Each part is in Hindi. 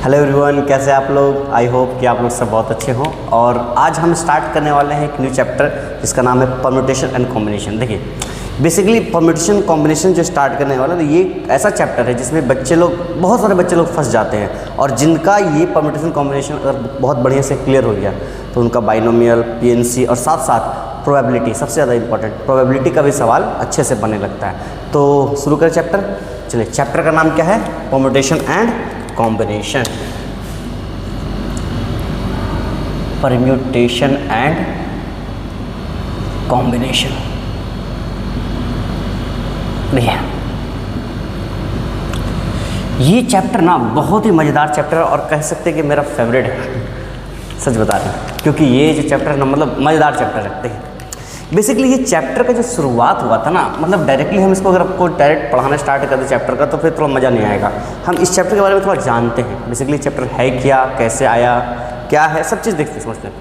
हेलो एवरीवन, कैसे आप लोग। आई होप कि आप लोग सब बहुत अच्छे हों। और आज हम स्टार्ट करने वाले हैं एक न्यू चैप्टर जिसका नाम है परम्यूटेशन एंड कॉम्बिनेशन। देखिए, बेसिकली परम्यूटेशन कॉम्बिनेशन जो स्टार्ट करने वाला है ये ऐसा चैप्टर है जिसमें बहुत सारे बच्चे लोग फंस जाते हैं। और जिनका ये परम्यूटेशन कॉम्बिनेशन अगर बहुत बढ़िया से क्लियर हो गया तो उनका बाइनोमियल, पीएनसी और साथ साथ प्रोबेबिलिटी, सबसे ज़्यादा इंपॉर्टेंट प्रोबेबिलिटी का भी सवाल अच्छे से बनने लगता है। तो शुरू करें चैप्टर। चलिए, चैप्टर का नाम क्या है? Permutation and combination. Permutation and combination. देखिए, ये चैप्टर ना बहुत ही मज़ेदार चैप्टर है और कह सकते हैं कि मेरा फेवरेट है, सच बता रहे हैं, क्योंकि ये जो चैप्टर है ना मतलब मज़ेदार चैप्टर रखते हैं। बेसिकली ये चैप्टर का जो शुरुआत हुआ था ना, मतलब डायरेक्टली हम इसको अगर आपको डायरेक्ट पढ़ाना स्टार्ट कर दें चैप्टर का तो फिर थोड़ा मज़ा नहीं आएगा। हम इस चैप्टर के बारे में थोड़ा जानते हैं, बेसिकली चैप्टर है क्या, कैसे आया, क्या है, सब चीज़ देखते समझते हैं।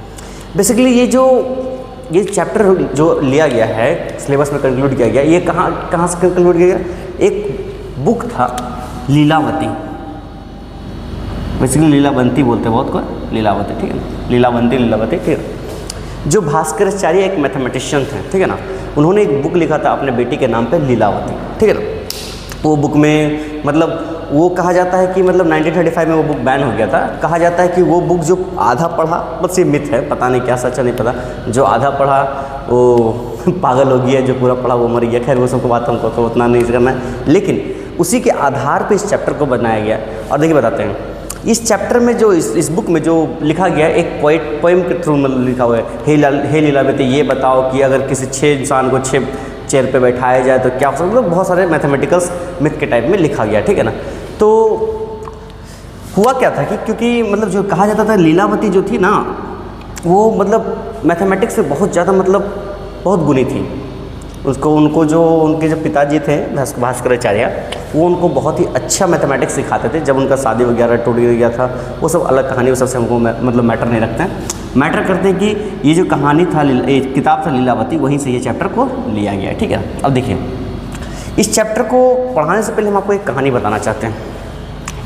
बेसिकली ये चैप्टर जो लिया गया है, सिलेबस में कंक्लूड किया गया, ये कहाँ से कंक्लूड किया गया? एक बुक था लीलावती, बेसिकली लीलावंती बोलते हैं बहुत को, लीलावती, ठीक है ना, लीलावती, ठीक है। जो भास्कराचार्य एक मैथमेटिशियन थे, ठीक है ना, उन्होंने एक बुक लिखा था अपने बेटी के नाम पे लीलावती, ठीक है ना। वो बुक में मतलब वो कहा जाता है कि मतलब 1935 में वो बुक बैन हो गया था। कहा जाता है कि वो बुक जो आधा पढ़ा, बस ये मिथ है, पता नहीं क्या सच है नहीं पता, जो आधा पढ़ा वो पागल हो गया, जो पूरा पढ़ा वो मर गया। खैर वो सबको बात हमको तो उतना नहीं करना है, लेकिन उसी के आधार पर इस चैप्टर को बनाया गया। और देखिए बताते हैं, इस चैप्टर में जो इस बुक में जो लिखा गया एक पोएम के थ्रू मतलब लिखा हुआ है, हे लीलावती, ये बताओ कि अगर किसी 6 इंसान को 6 चेयर पे बैठाया जाए तो क्या हो सकता है। मतलब बहुत सारे मैथमेटिकल्स मिथ के टाइप में लिखा गया, ठीक है ना। तो हुआ क्या था कि क्योंकि मतलब जो कहा जाता था लीलावती जो थी ना, वो मतलब मैथमेटिक्स से बहुत ज़्यादा मतलब बहुत गुणी थी। उनको जो उनके जो पिताजी थे भास्कराचार्य, वो उनको बहुत ही अच्छा मैथमेटिक्स सिखाते थे। जब उनका शादी वगैरह टूट गया था, वो सब अलग कहानी, वो सबसे हमको मतलब मैटर नहीं रखते हैं। मैटर करते हैं कि ये जो कहानी था, किताब था लीलावती, वहीं से ये चैप्टर को लिया गया है, ठीक है। अब देखिए, इस चैप्टर को पढ़ाने से पहले हम आपको एक कहानी बताना चाहते हैं,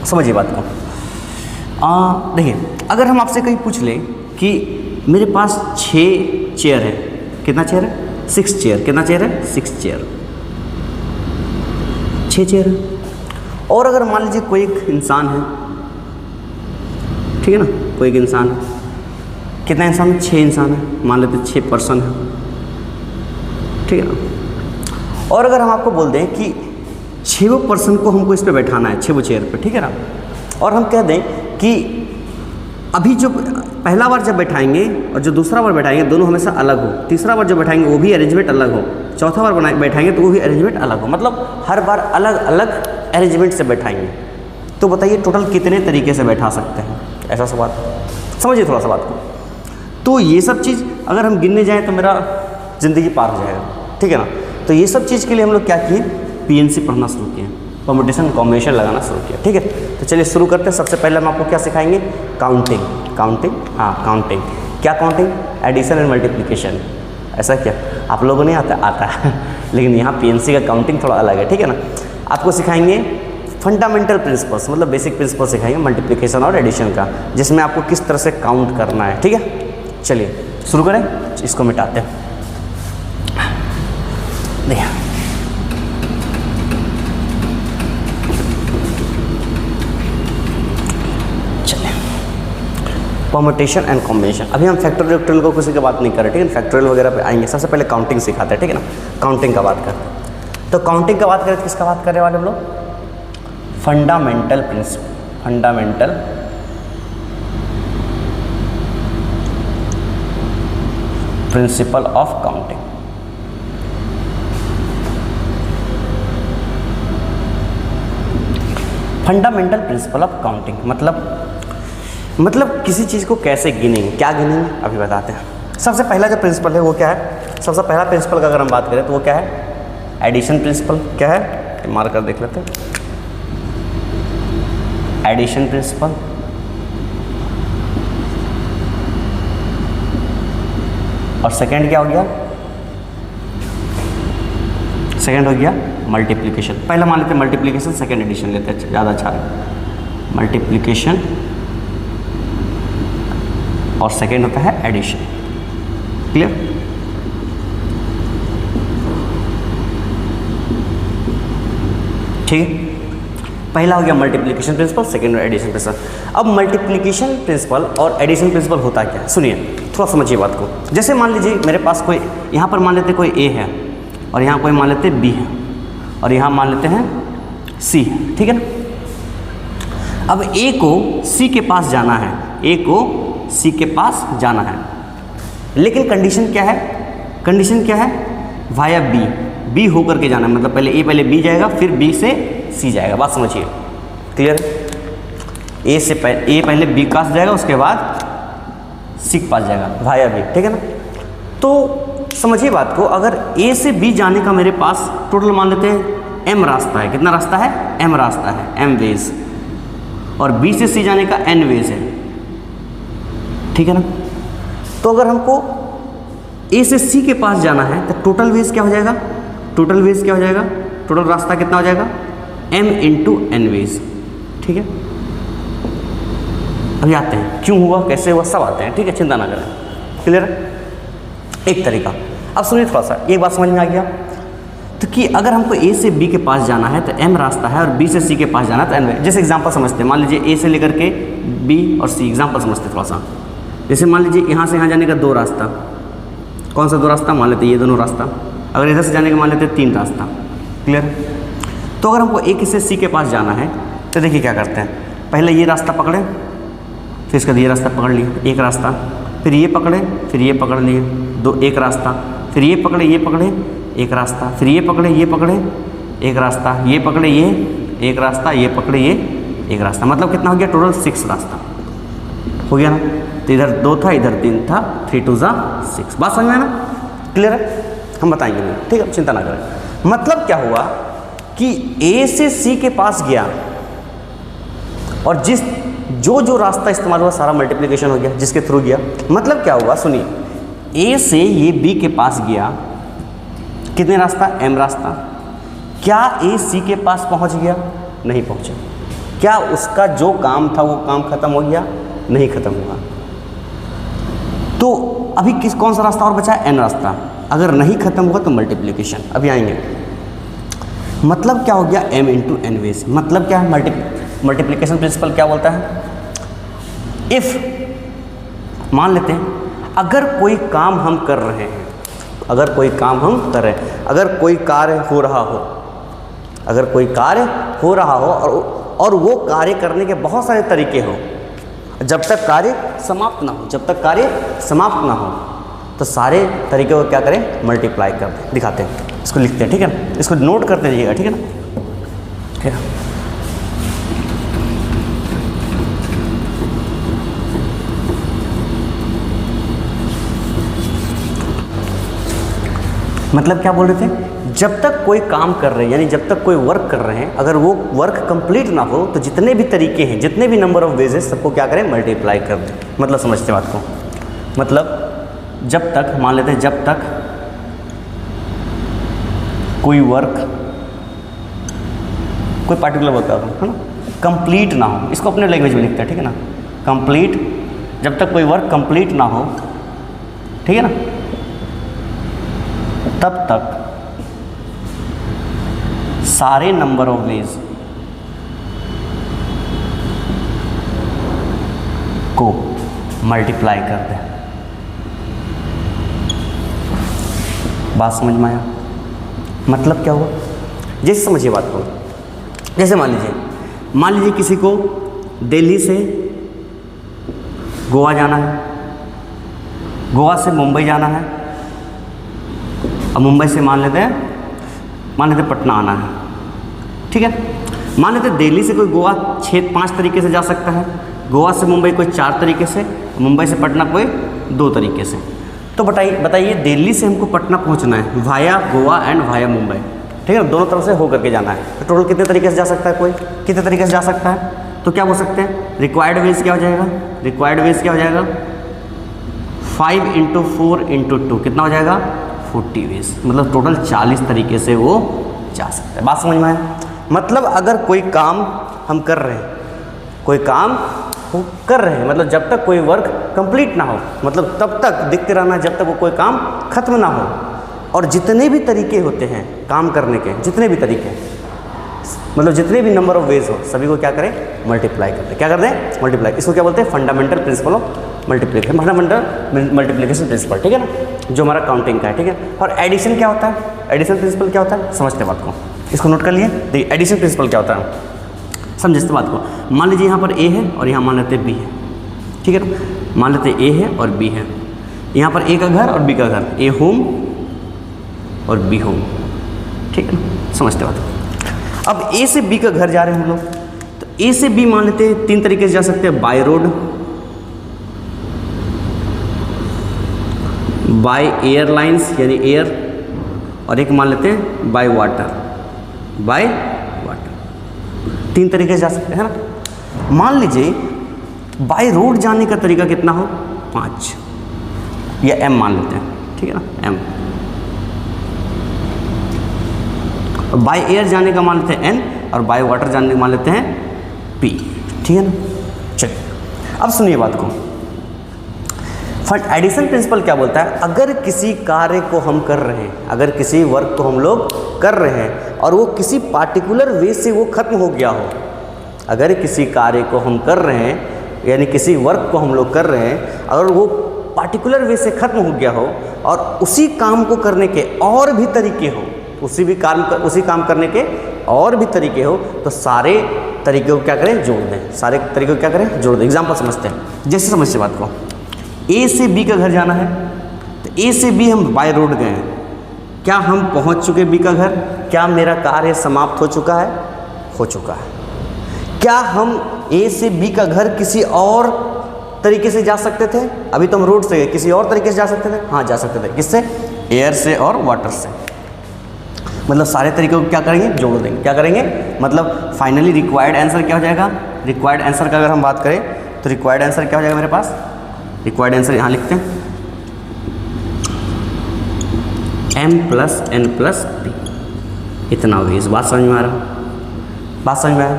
समझिए बात को। देखिए, अगर हम आपसे कहीं पूछ लें कि मेरे पास 6 चेयर है, कितना चेयर है? 6 चेयर। कितना चेयर है? 6 चेयर, 6 चेयर है। और अगर मान लीजिए कोई एक इंसान है, ठीक है ना, कोई एक इंसान है, कितना इंसान है? 6 इंसान है, मान लेते 6 पर्सन है, ठीक है ना। और अगर हम आपको बोल दें कि 6 पर्सन को हमको इस पे बैठाना है, 6 चेयर पे, ठीक है ना, और हम कह दें कि अभी जो पहला बार जब बैठाएंगे और जो दूसरा बार बैठाएंगे दोनों हमेशा अलग हो, तीसरा बार जब बैठाएंगे वो भी अरेंजमेंट अलग हो, चौथा बार बैठाएंगे तो वो भी अरेंजमेंट अलग हो, मतलब हर बार अलग अलग अरेंजमेंट से बैठाएंगे, तो बताइए टोटल कितने तरीके से बैठा सकते हैं? ऐसा सवाल, समझिए थोड़ा सा बात को। तो ये सब चीज़ अगर हम गिनने जाएँ तो मेरा ज़िंदगी पार हो जाएगा, ठीक है ना। तो ये सब चीज़ के लिए हम लोग क्या किए? पीएनसी पढ़ना शुरू किए, परम्यूटेशन कॉम्बिनेशन लगाना शुरू किया, ठीक है। तो चलिए शुरू करते हैं। सबसे पहले हम आपको क्या सिखाएंगे? काउंटिंग। काउंटिंग क्या? Counting, addition and multiplication. ऐसा क्या आप लोगों ने आता है लेकिन यहाँ पीएनसी का काउंटिंग थोड़ा अलग है, ठीक है ना। आपको सिखाएंगे फंडामेंटल प्रिंसिपल्स, मतलब बेसिक प्रिंसिपल सिखाएंगे मल्टीप्लिकेशन और एडिशन का, जिसमें आपको किस तरह से काउंट करना है, ठीक है। चलिए शुरू करें, इसको मिटाते हैं। देखिए, परम्यूटेशन एंड कॉम्बिनेशन। अभी हम फैक्टोरियल को किसी की बात नहीं कर रहे, ठीक है। फैक्टोरियल वगैरह पे आएंगे, सबसे पहले काउंटिंग सिखाते हैं, ठीक है ना। काउंटिंग का बात करते हैं, तो काउंटिंग का बात करें तो किसका बात करने वाले हम लोग? Fundamental principle, fundamental principle of counting. Fundamental principle of counting मतलब किसी चीज़ को कैसे गिनेंगे, क्या गिनेंगे, अभी बताते हैं। सबसे पहला जो प्रिंसिपल है वो क्या है? सबसे पहला प्रिंसिपल का अगर हम बात करें तो वो क्या है? Addition principle. क्या है? मार कर देख लेते हैं, एडिशन प्रिंसिपल। और सेकंड क्या हो गया? सेकंड हो गया मल्टीप्लिकेशन। पहला मान लेते हैं मल्टीप्लिकेशन, सेकंड एडिशन लेते हैं, ज़्यादा अच्छा है। मल्टीप्लिकेशन और सेकेंड होता है एडिशन। क्लियर? ठीक है, पहला हो गया multiplication principle, second addition principle. अब मल्टीप्लिकेशन प्रिंसिपल और एडिशन प्रिंसिपल होता क्या है, सुनिए थोड़ा समझिए बात को। जैसे मान लीजिए मेरे पास कोई, यहाँ पर मान लेते कोई ए है, और यहाँ कोई मान लेते बी है, और यहाँ मान लेते हैं सी है, ठीक है ना। अब ए को सी के पास जाना है, ए को सी के पास जाना है, लेकिन कंडीशन क्या है, कंडीशन क्या है, वाया बी, बी होकर के जाना है, मतलब पहले बी जाएगा, फिर बी से सी जाएगा। बात समझिए, क्लियर? ए पहले बी के पास जाएगा, उसके बाद सी के पास जाएगा, वाया बी, ठीक है ना। तो समझिए बात को, अगर ए से बी जाने का मेरे पास टोटल मान लेते हैं एम रास्ता है, कितना रास्ता है, एम रास्ता है, एम वेज, और बी से सी जाने का एन वेज है, ठीक है ना। तो अगर हमको ए से सी के पास जाना है तो टोटल वेज क्या हो जाएगा, टोटल वेज क्या हो जाएगा, टोटल रास्ता कितना हो जाएगा, m इंटू एन वेज, ठीक है। अभी आते हैं क्यों हुआ, कैसे हुआ, सब आते हैं, ठीक है, चिंता ना करें, क्लियर है। एक तरीका, अब सुनिए थोड़ा सा, एक बात समझ में आ गया तो कि अगर हमको ए से बी के पास जाना है तो m रास्ता है, और बी से सी के पास जाना है तो n। जैसे एग्जांपल समझते हैं, मान लीजिए ए से लेकर के बी और सी, एग्जांपल समझते हैं थोड़ा सा। जैसे मान लीजिए यहाँ से यहाँ जाने का दो रास्ता, कौन सा दो रास्ता, मान लेते ये दोनों रास्ता, अगर इधर से जाने का मान लेते तीन रास्ता, क्लियर। तो अगर हमको ए से सी के पास जाना है तो देखिए क्या करते हैं, पहले ये रास्ता पकड़े, फिर इसका ये रास्ता पकड़ लिए, एक रास्ता, फिर ये पकड़े, फिर ये पकड़ लिए, दो, एक रास्ता, फिर ये पकड़े, एक रास्ता, फिर ये पकड़े, एक रास्ता, ये पकड़े, ये एक रास्ता, ये पकड़े, ये एक रास्ता, मतलब कितना हो गया, टोटल 6 रास्ता हो गया ना। तो इधर 2 था, इधर 3 था, 3 2 6। बात समझ में ना, क्लियर है, हम बताएंगे नहीं, ठीक है, चिंता ना करें। मतलब क्या हुआ कि ए से सी के पास गया, और जो रास्ता इस्तेमाल हुआ सारा मल्टीप्लिकेशन हो गया, जिसके थ्रू गया। मतलब क्या हुआ, सुनिए, ए से ये बी के पास गया, कितने रास्ता, एम रास्ता। क्या ए सी के पास पहुंच गया, नहीं पहुंचा। क्या उसका जो काम था वो काम खत्म हो गया, नहीं खत्म हुआ। तो अभी कौन सा रास्ता और बचा है, एन रास्ता। अगर नहीं खत्म हुआ तो मल्टीप्लिकेशन, अभी आएंगे। मतलब क्या हो गया, m इंटू एन वेज। मतलब क्या है, मल्टीप्लिकेशन प्रिंसिपल क्या बोलता है, इफ मान लेते हैं अगर कोई काम हम कर रहे हैं, अगर कोई काम हम कर रहे हैं, अगर कोई कार्य हो रहा हो, अगर कोई कार्य हो रहा हो और वो कार्य करने के बहुत सारे तरीके हो, जब तक कार्य समाप्त ना हो, जब तक कार्य समाप्त ना हो, तो सारे तरीके को क्या करें, मल्टीप्लाई कर दें। दिखाते हैं, इसको लिखते हैं, ठीक है, इसको नोट करते रहिएगा, ठीक है ना, ठीक है। मतलब क्या बोल रहे थे, जब तक कोई काम कर रहे हैं, यानी जब तक कोई वर्क कर रहे हैं, अगर वो वर्क कंप्लीट ना हो तो जितने भी तरीके हैं, जितने भी नंबर ऑफ वेज है, सबको क्या करें, मल्टीप्लाई कर दें। मतलब समझते बात को, मतलब जब तक मान लेते हैं, जब तक कोई वर्क, कोई पार्टिकुलर वर्क है ना, कंप्लीट ना हो, इसको अपने लैंग्वेज में लिखते हैं, ठीक है ना, कंप्लीट, जब तक कोई वर्क कंप्लीट ना हो, ठीक है ना, तब तक सारे नंबर ऑफ वेज को मल्टीप्लाई कर दें। बात समझ में आया, मतलब क्या हुआ, जैसे समझिए बात को। जैसे मान लीजिए किसी को दिल्ली से गोवा जाना है, गोवा से मुंबई जाना है, अब मुंबई से मान लेते हैं पटना आना है, ठीक है। मान लेते हैं दिल्ली से कोई गोवा 5 तरीके से जा सकता है, गोवा से मुंबई कोई 4 तरीके से, मुंबई से पटना कोई 2 तरीके से। तो बताइए दिल्ली से हमको पटना पहुंचना है via Goa and via Mumbai, ठीक है, दोनों तरफ से हो करके जाना है। तो टोटल कितने तरीके से जा सकता है, कोई कितने तरीके से जा सकता है। तो क्या बोल सकते हैं, रिक्वायर्ड वेज क्या हो जाएगा, रिक्वायर्ड वेज क्या हो जाएगा, 5 × 4 × 2 कितना हो जाएगा, 40 वेज, मतलब टोटल 40 तरीके से वो जा सकता है। बात समझ में आया। मतलब अगर कोई काम हम कर रहे हैं कोई काम वो कर रहे हैं, मतलब जब तक कोई वर्क कंप्लीट ना हो, मतलब तब तक देखते रहना जब तक वो कोई काम खत्म ना हो। और जितने भी तरीके होते हैं काम करने के, जितने भी तरीके, मतलब जितने भी नंबर ऑफ वेज हो, सभी को क्या करें, मल्टीप्लाई करते हैं। क्या करते हैं, मल्टीप्लाई। इसको क्या बोलते हैं, fundamental principle of multiplication, fundamental multiplication principle, ठीक है ना, जो हमारा काउंटिंग का है, ठीक है। और एडिशन क्या होता है, एडिशन प्रिंसिपल क्या होता है, समझते बात को, इसको नोट कर लिए। देखिए एडिशन प्रिंसिपल क्या होता है, समझे इस बात को। मान लीजिए यहाँ पर ए है और यहाँ मान लेते बी है, ठीक है ना, मान लेते ए है और बी है। यहाँ पर ए का घर और बी का घर, ए होम और बी होम, ठीक है ना, समझते बात को। अब ए से बी का घर जा रहे हैं हम लोग, तो ए से बी मान लेते हैं 3 तरीके से जा सकते हैं, बाय रोड, बाय एयरलाइंस यानी एयर, और एक मान लेते हैं बाय वाटर, बाय वाटर। 3 तरीके से जा सकते हैं ना। मान लीजिए बाय रोड जाने का तरीका कितना हो, 5 या m मान लेते हैं, ठीक है ना, m। बाय एयर जाने का मान लेते हैं n, और बाय वाटर जाने का मान लेते हैं p, ठीक है ना। चलिए अब सुनिए बात को। एडिशन प्रिंसिपल क्या बोलता है, अगर किसी कार्य को हम कर रहे हैं, अगर किसी वर्क को हम लोग कर रहे हैं और वो किसी पार्टिकुलर वे से वो खत्म हो गया हो, अगर किसी कार्य को हम कर रहे हैं यानी किसी वर्क को हम लोग कर रहे हैं, अगर वो पार्टिकुलर वे से खत्म हो गया हो और उसी काम को करने के और भी तरीके हो, उसी काम करने के और भी तरीके हो, तो सारे तरीके को क्या करें, जोड़ दें, सारे तरीके को क्या करें, जोड़ दें। एग्जाम्पल समझते हैं, जैसे समझते बात को। ए से बी का घर जाना है, तो ए से बी हम बाय रोड गए हैं, क्या हम पहुंच चुके बी का घर, क्या मेरा कार्य समाप्त हो चुका है, हो चुका है। क्या हम ए से बी का घर किसी और तरीके से जा सकते थे, अभी तो हम रोड से गए, किसी और तरीके से जा सकते थे, हाँ जा सकते थे, किससे, एयर से और वाटर से। मतलब सारे तरीकों को क्या करेंगे, जोड़ देंगे। क्या करेंगे, मतलब फाइनली रिक्वायर्ड आंसर क्या हो जाएगा, रिक्वायर्ड आंसर का अगर हम बात करें तो रिक्वायर्ड आंसर क्या हो जाएगा मेरे पास, रिक्वायर्ड आंसर यहाँ लिखते हैं m + n + p, इतना होगी। इस बात समझ में आ रहा, बात समझ में आ रहा,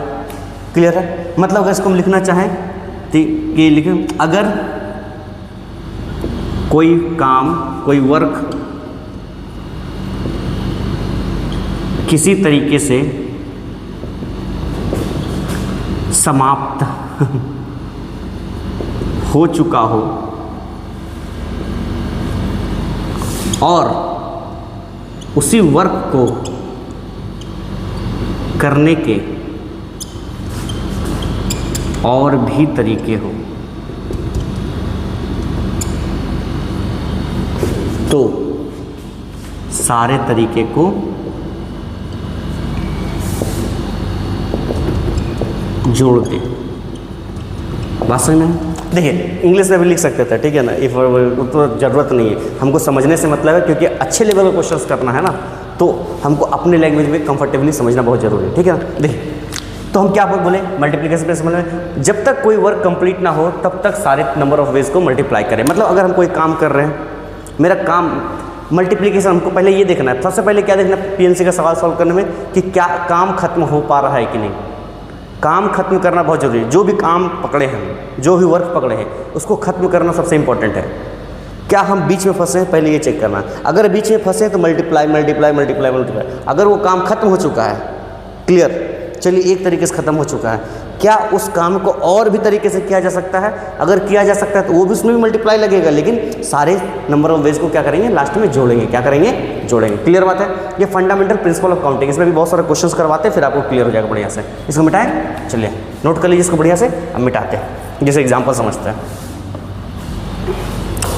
क्लियर है। मतलब अगर इसको हम लिखना चाहें तो ये लिखें, अगर कोई काम, कोई वर्क किसी तरीके से समाप्त हो चुका हो और उसी वर्क को करने के और भी तरीके हो, तो सारे तरीके को जोड़ दे। बात समझ में, देखिए इंग्लिश में भी लिख सकते थे, ठीक है ना, इफ तो ज़रूरत नहीं है, हमको समझने से मतलब है, क्योंकि अच्छे लेवल का क्वेश्चंस करना है ना, तो हमको अपने लैंग्वेज में कंफर्टेबली समझना बहुत जरूरी है, ठीक है ना। देखिए तो हम क्या बोले, मल्टीप्लिकेशन प्रिंसिपल में जब तक कोई वर्क कंप्लीट ना हो तब तक सारे नंबर ऑफ वेज को मल्टीप्लाई करें। मतलब अगर हम कोई काम कर रहे हैं, मेरा काम मल्टीप्लिकेशन, हमको पहले ये देखना है, सबसे पहले क्या देखना है पीएनसी का सवाल सॉल्व करने में, कि क्या काम खत्म हो पा रहा है कि नहीं। काम खत्म करना बहुत जरूरी है, जो भी काम पकड़े हैं, जो भी वर्क पकड़े हैं, उसको खत्म करना सबसे इंपॉर्टेंट है। क्या हम बीच में फंसे हैं, पहले ये चेक करना है। अगर बीच में फंसे हैं तो मल्टीप्लाई मल्टीप्लाई मल्टीप्लाई मल्टीप्लाई। अगर वो काम खत्म हो चुका है, क्लियर, चलिए एक तरीके से खत्म हो चुका है, क्या उस काम को और भी तरीके से किया जा सकता है, अगर किया जा सकता है तो वो भी उसमें भी मल्टीप्लाई लगेगा, लेकिन सारे नंबर ऑफ वेज को क्या करेंगे, लास्ट में जोड़ेंगे। क्या करेंगे, जोड़ेंगे। क्लियर बात है। ये फंडामेंटल प्रिंसिपल ऑफ काउंटिंग, इसमें भी बहुत सारे क्वेश्चंस करवाते हैं, फिर आपको क्लियर हो जाएगा बढ़िया से। इसको मिटाएं, चलिए नोट कर लीजिए इसको बढ़िया से, अब मिटाते हैं, जैसे एग्जाम्पल समझते हैं,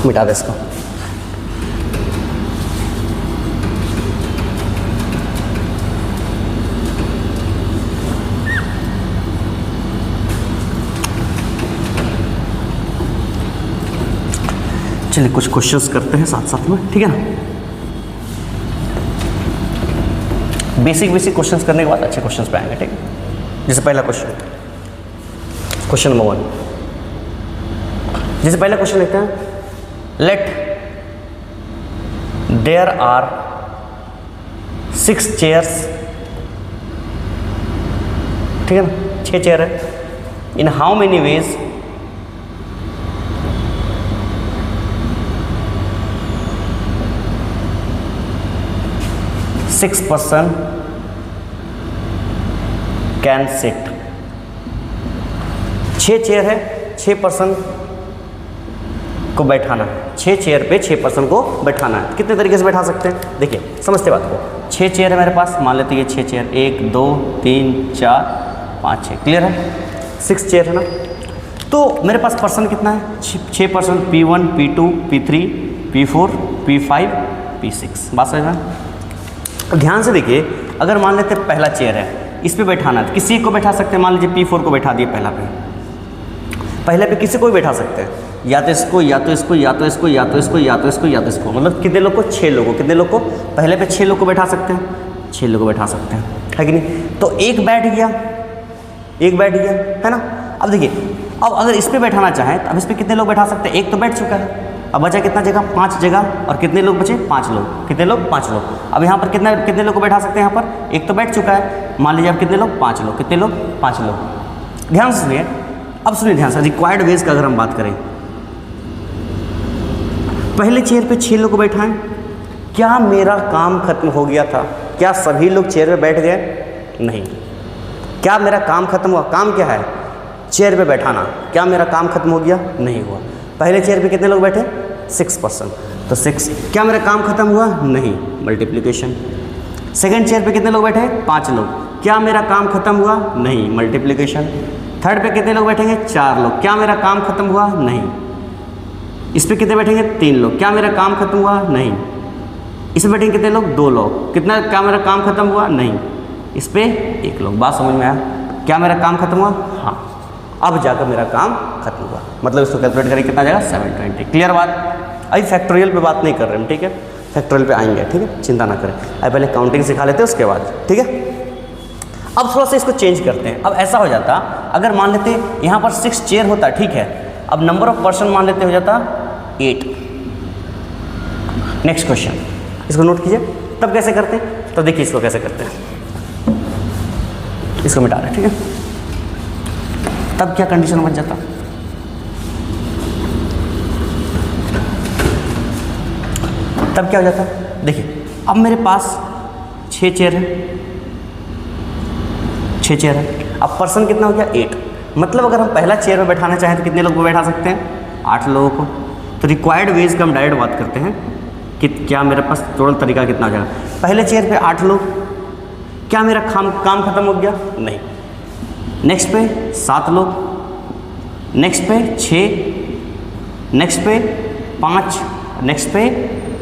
मिटा दे इसको। चलिए कुछ क्वेश्चंस करते हैं साथ साथ में, ठीक है ना। बेसिक क्वेश्चंस करने के बाद अच्छे क्वेश्चंस पे आएंगे, ठीक है। जैसे पहला क्वेश्चन नंबर 1, जैसे पहला क्वेश्चन लिखते हैं, लेट देयर आर 6 चेयर्स, ठीक है ना, 6 चेयर है, in how many ways six person can sit. 6 chair है, 6 पर्सन को बैठाना है, 6 चेयर पे 6 पर्सन को बैठाना है। कितने तरीके से बैठा सकते हैं, देखिए समझते बात को। 6 चेयर है मेरे पास, मान लेते हैं ये 6 चेयर, 1 2 3 4 5 6, क्लियर है। 6 चेयर है ना, तो मेरे पास पर्सन कितना है, 6 person, P1 P2 P3 P4 P5 P6। बात समझ में? ध्यान से देखिए, अगर मान लेते हैं पहला चेयर है, इस पे बैठाना है, तो किसी को बैठा सकते हैं। मान लीजिए P4 को बैठा दिए पहले पे किसी को भी बैठा सकते हैं, या तो इसको या तो इसको या तो इसको या तो इसको या तो इसको या तो इसको, मतलब कितने लोग को, 6 लोगों को। कितने लोग को, पहले पे 6 लोग को बैठा सकते हैं, 6 लोग को बैठा सकते हैं, है कि नहीं। तो एक बैठ गया है ना। अब देखिए, अब अगर इस पर बैठाना चाहें तो अब इस पर कितने लोग बैठा सकते हैं, एक तो बैठ चुका है, अब बचा कितना जगह, 5 जगह, और कितने लोग बचे, 5 लोग। कितने लोग, 5 लोग। अब यहाँ पर कितने लोग को बैठा सकते हैं, यहाँ पर एक तो बैठ चुका है, मान लीजिए अब कितने लोग, 5 लोग। कितने लोग, 5 लोग। ध्यान से सुनिए, अब सुनिए ध्यान से, रिक्वायर्ड वेज का अगर हम बात करें, पहले चेयर पे 6 लोग को बैठाएं, क्या मेरा काम खत्म हो गया था? क्या सभी लोग चेयर पे बैठ गए? नहीं। क्या मेरा काम खत्म हुआ? काम क्या है, चेयर पे बैठाना। क्या मेरा काम खत्म हो गया? नहीं हुआ। पहले चेयर पे कितने लोग बैठे, 6 पर्सन, तो 6। क्या मेरा काम खत्म हुआ? नहीं, मल्टीप्लिकेशन। सेकंड चेयर पे कितने लोग बैठे, 5 लोग। क्या मेरा काम खत्म हुआ? नहीं, मल्टीप्लिकेशन। थर्ड पे कितने लोग बैठेंगे, 4 लोग। क्या मेरा काम खत्म हुआ? नहीं। इस पे कितने बैठेंगे, 3 लोग। क्या मेरा काम खत्म हुआ? नहीं। इस पे बैठेंगे कितने लोग, 2 लोग। कितना, क्या मेरा काम खत्म हुआ? नहीं। इस पे 1 लोग। बात समझ में आया? क्या मेरा काम खत्म हुआ? हाँ, अब जाकर मेरा काम खत्म हुआ। मतलब इसको कैलकुलेट करें, कितना जाएगा, 720। क्लियर बात? अभी फैक्टोरियल पे बात नहीं कर रहे हम, ठीक है, फैक्टोरियल पे आएंगे, ठीक है, चिंता ना करें। अब पहले काउंटिंग सिखा लेते हैं, उसके बाद, ठीक है। अब थोड़ा सा इसको चेंज करते हैं। अब ऐसा हो जाता, अगर मान लेते यहाँ पर 6 चेयर होता, ठीक है, अब नंबर ऑफ पर्सन मान लेते हो जाता 8। नेक्स्ट क्वेश्चन, इसको नोट कीजिए। तब कैसे करते हैं, तो देखिए इसको कैसे करते हैं, इसको मिटा रहे हैं, ठीक है। तब क्या कंडीशन बन जाता, तब क्या हो जाता, देखिए अब मेरे पास 6 चेयर है, 6 चेयर है। अब पर्सन कितना हो गया, 8। मतलब अगर हम पहला चेयर में बैठाना चाहें तो कितने लोग को बैठा सकते हैं, 8 लोगों को। तो रिक्वायर्ड वेज का हम डायरेक्ट बात करते हैं कि क्या मेरे पास टोटल तरीका कितना हो जाएगा। पहले चेयर पे 8 लोग। क्या मेरा काम खत्म हो गया? नहीं। नेक्स्ट पे 7 लोग, नेक्स्ट पे 6, नेक्स्ट पे 5, नेक्स्ट पे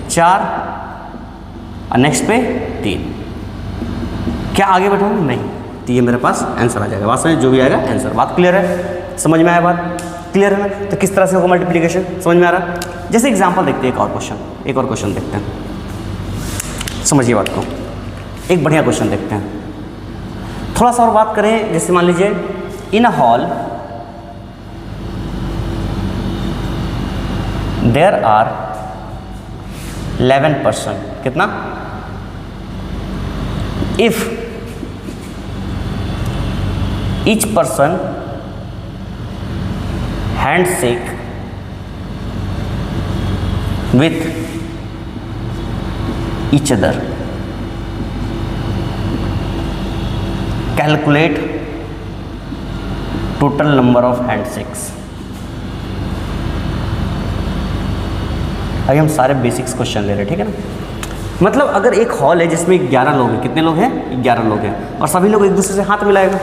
4 और नेक्स्ट पे 3। क्या आगे बैठाऊँ? नहीं। तो ये मेरे पास आंसर आ जाएगा। बात समझ, जो भी आएगा आंसर। बात क्लियर है, समझ में आया बात, क्लियर है ना। तो किस तरह से होगा मल्टीप्लिकेशन, समझ में आ रहा है। जैसे एग्जांपल देखते हैं, एक और क्वेश्चन देखते हैं, समझिए बात को। एक बढ़िया क्वेश्चन देखते हैं, थोड़ा सा और बात करें। जैसे मान लीजिए इन अ हॉल देयर आर 11 पर्सन। कितना? If each person handshake with each other, calculate total number of handshakes। अभी हम सारे बेसिक्स क्वेश्चन ले रहे हैं, ठीक है ना। मतलब अगर एक हॉल है जिसमें 11 लोग हैं, कितने लोग हैं, 11 लोग हैं, और सभी लोग एक दूसरे से हाथ मिलाएगा।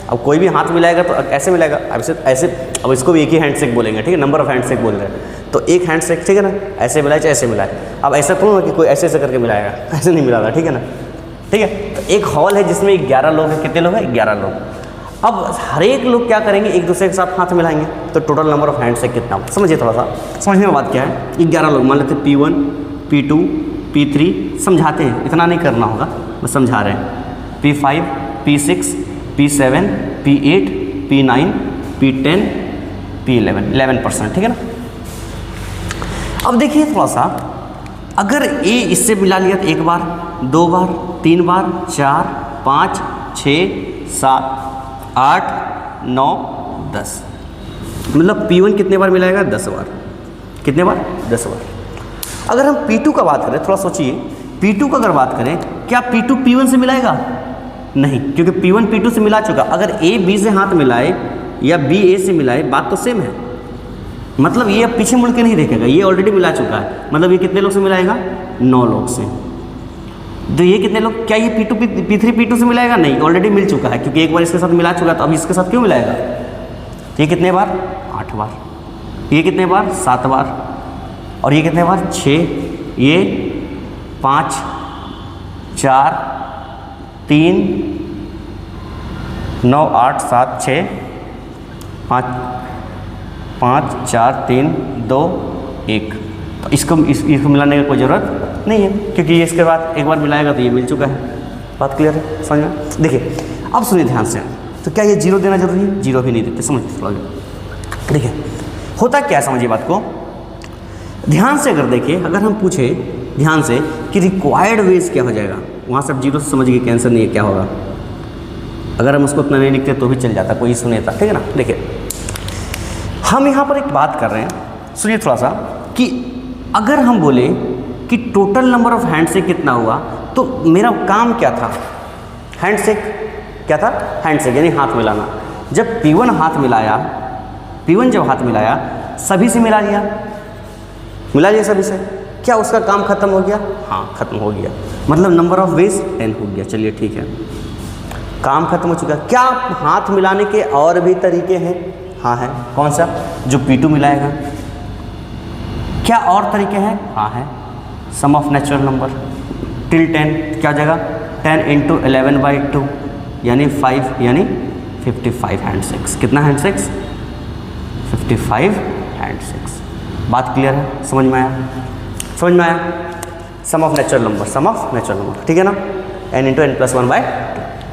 अब कोई भी हाथ मिलाएगा तो ऐसे मिलाएगा, ऐसे। अब इसको भी एक ही हैंडशेक बोलेंगे, ठीक है, नंबर ऑफ हैंडशेक बोल रहे हैं। तो एक हैंडशेक, ठीक है ना, ऐसे मिलाए चाहे ऐसे मिलाए। अब ऐसा तो ना कि कोई ऐसे करके मिलाएगा, ऐसे नहीं मिलाएगा, ठीक है ना, ठीक है। तो एक हॉल है जिसमें 11 लोग हैं। कितने लोग हैं, 11 लोग। अब हर एक लोग क्या करेंगे, एक दूसरे के साथ हाथ मिलाएंगे। तो टोटल नंबर ऑफ हैंडशेक कितना होगा, समझिए थोड़ा सा, समझने में बात क्या है। 11 लोग, मान लेते P1 P2 P3, समझाते हैं, इतना नहीं करना होगा, बस समझा रहे हैं। P5 P6 P7 P8 P9 P10 P11, 11%, ठीक है ना। अब देखिए थोड़ा सा, अगर ए इससे मिला लिया तो 1 बार, 2 बार, 3 बार, 4, 5, 6, 7, 8, 9, 10, मतलब P1 कितने बार मिलाएगा? 10 बार। कितने बार? 10 बार। अगर हम P2 का बात करें, थोड़ा सोचिए, P2 का अगर बात करें, क्या P2 P1 से मिलाएगा? नहीं, क्योंकि P1 P2 से मिला चुका। अगर A B से हाथ मिलाए या B A से मिलाए, बात तो सेम है। मतलब ये अब पीछे मुड़ के नहीं देखेगा, ये ऑलरेडी मिला चुका है। मतलब ये कितने लोग से मिलाएगा? 9 लोग से। तो ये कितने लोग, क्या ये P2 P3 P2 से मिलाएगा? नहीं, ऑलरेडी मिल चुका है, क्योंकि एक बार इसके साथ मिला चुका है, तो अब इसके साथ क्यों मिलाएगा? ये कितने बार? 8 बार। ये कितने बार? 7 बार। और ये कितने बार? 6, ये 5, 4, 3, 9, 8, 7, 6, 5, 4, 3, 2, 1। तो इसको मिलाने की कोई ज़रूरत नहीं है, क्योंकि ये इसके बाद एक बार मिलाएगा तो ये मिल चुका है। बात क्लियर है? समझ में? देखिए, अब सुनिए ध्यान से। तो क्या ये 0 देना जरूरी है? 0 भी नहीं देते, समझते थोड़ा। देखिए होता क्या है, समझिए बात को ध्यान से। अगर देखिए, अगर हम पूछे ध्यान से कि रिक्वायर्ड वेज क्या हो जाएगा, वहाँ से आप 0 से समझिए कि आंसर नहीं है, क्या होगा। अगर हम उसको उतना नहीं लिखते तो भी चल जाता, कोई इशू नहीं था, ठीक है ना। देखिए हम यहाँ पर एक बात कर रहे हैं, सुनिए थोड़ा सा, कि अगर हम बोले कि टोटल नंबर ऑफ हैंडशेक कितना हुआ, तो मेरा काम क्या था? हैंडशेक क्या था? हैंडशेक यानी हाथ मिलाना। जब P1 हाथ मिलाया, P1 जब हाथ मिलाया, सभी से मिला लिया सभी से, क्या उसका काम खत्म हो गया? हाँ, खत्म हो गया। मतलब नंबर ऑफ वेज 10 हो गया। चलिए ठीक है, काम खत्म हो चुका। क्या हाथ मिलाने के और भी तरीके हैं? हाँ है। कौन सा? जो P2 मिलाएगा। क्या और तरीके हैं? हाँ है। सम ऑफ नेचुरल नंबर टिल 10, क्या जगह? 10 × 11/2 यानी 5, यानी 55 हैंडशेक्स। कितना हैंडशेक्स? 55 हैंडशेक्स। बात क्लियर है? समझ में आया? समझ में आया? सम ऑफ नेचुरल नंबर, ठीक है ना। n × n+1/2।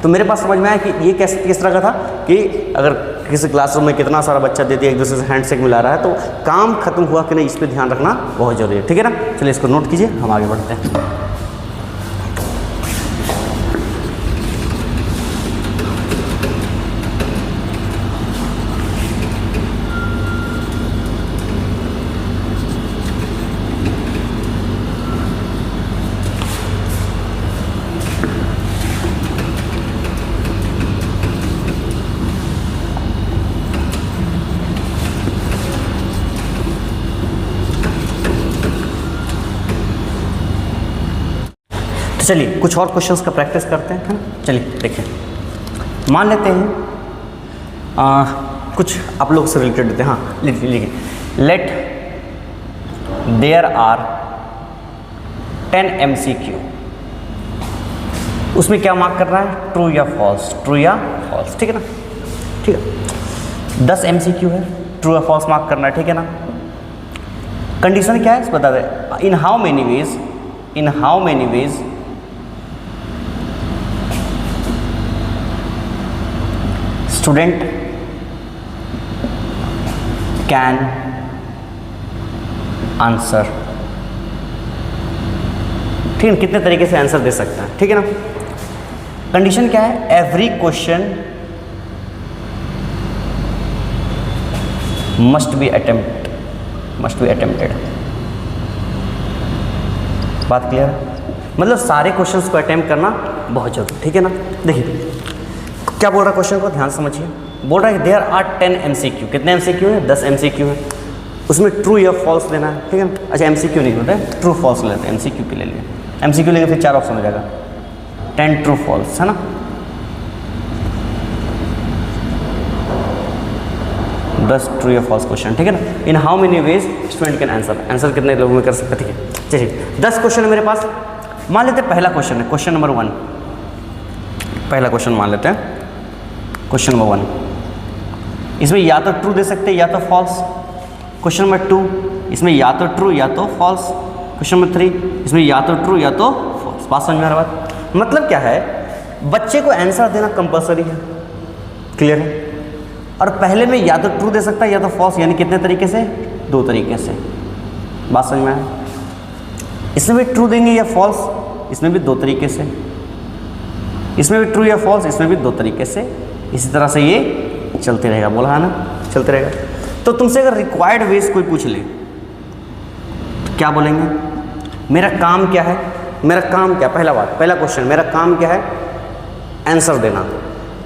तो मेरे पास समझ में आया कि ये किस तरह का था, कि अगर किसी क्लासरूम में कितना सारा बच्चा देती है, एक दूसरे से हैंडशेक मिला रहा है, तो काम खत्म हुआ कि नहीं, इस पर ध्यान रखना बहुत जरूरी है, ठीक है ना। चलिए इसको नोट कीजिए, हम आगे बढ़ते हैं। तो चलिए कुछ और क्वेश्चंस का प्रैक्टिस करते हैं, है ना। चलिए देखिए, मान लेते हैं कुछ आप लोग से रिलेटेड देते हैं। हाँ लिखिए, लेट देयर आर 10 MCQ। उसमें क्या मार्क कर रहा है? ट्रू या फॉल्स, ट्रू या फॉल्स, ठीक है ना। ठीक है, 10 MCQ है, ट्रू या फॉल्स मार्क करना है, ठीक है ना। कंडीशन क्या है बता दें। In how many ways student can answer, ठीक है, कितने तरीके से आंसर दे सकता है, ठीक है ना। कंडीशन क्या है? Every question must be attempted. बात क्लियर है? मतलब सारे क्वेश्चंस को अटेम्प्ट करना बहुत जरूरी, ठीक है ना। देखिए क्या बोल रहा है क्वेश्चन को, ध्यान समझिए। बोल रहा है देयर आर 10 MCQ। कितने MCQ है? 10 MCQ है। उसमें ट्रू या फॉल्स देना है, ठीक है ना। अच्छा MCQ नहीं होता है, ट्रू फॉल्स लेते हैं। MCQ के ले लिए MCQ लेंगे, फिर 4 ऑप्शन हो जाएगा, 10 ट्रू फॉल्स, है ना। दस ट्रू या फॉल्स क्वेश्चन, ठीक है ना। In how many ways student can answer कितने लोगों में कर सकते, ठीक है। चलिए 10 क्वेश्चन है मेरे पास। मान लेते हैं पहला क्वेश्चन है, क्वेश्चन नंबर 1। पहला क्वेश्चन मान लेते हैं, क्वेश्चन नंबर 1। इसमें या तो ट्रू दे सकते हैं या तो फॉल्स। क्वेश्चन नंबर 2, इसमें या तो ट्रू या तो फॉल्स। क्वेश्चन नंबर 3, इसमें या तो ट्रू या तो फॉल्स। बात समझ में आ रहा बात? मतलब क्या है, बच्चे को आंसर देना कंपलसरी है, क्लियर है। और पहले में या तो ट्रू दे सकता है या तो फॉल्स, यानी कितने तरीके से? 2 तरीके से। बात समझ में आया? इसमें भी ट्रू देंगे या फॉल्स, इसमें भी 2 तरीके से। इसमें भी ट्रू या फॉल्स, इसमें भी 2 तरीके से। इसी तरह से ये चलते रहेगा, बोला है ना, चलते रहेगा। तो तुमसे अगर रिक्वायर्ड वेज कोई पूछ ले तो क्या बोलेंगे? मेरा काम क्या है, मेरा काम क्या, पहला बात, पहला क्वेश्चन, मेरा काम क्या है? आंसर देना,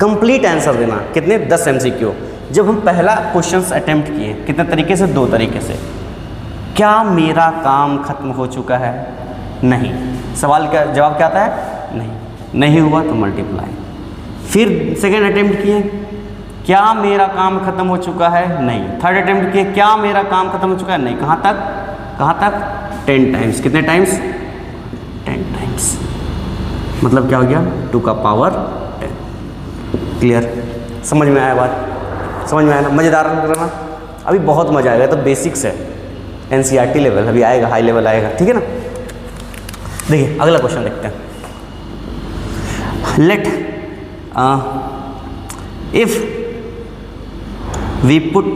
कंप्लीट आंसर देना। कितने? 10 MCQ। जब हम पहला क्वेश्चन अटेम्प्ट किए कितने तरीके से? 2 तरीके से। क्या मेरा काम खत्म हो चुका है? नहीं। सवाल क्या, जवाब क्या आता है? नहीं। नहीं हुआ तो मल्टीप्लाई। फिर सेकेंड अटेम्प्ट किए, क्या मेरा काम खत्म हो चुका है? नहीं। थर्ड अटेम्प्ट किए, क्या मेरा काम खत्म हो चुका है? नहीं। कहाँ तक? कहाँ तक? 10 टाइम्स। कितने टाइम्स? 10 टाइम्स। मतलब क्या हो गया? 2 का पावर 10। क्लियर? समझ में आया बात? समझ में आया ना? मज़ेदार करना, अभी बहुत मज़ा आएगा। तो बेसिक्स है, NCERT लेवल, अभी आएगा, हाई लेवल आएगा, ठीक है ना। देखिए अगला क्वेश्चन देखते हैं। Let if we put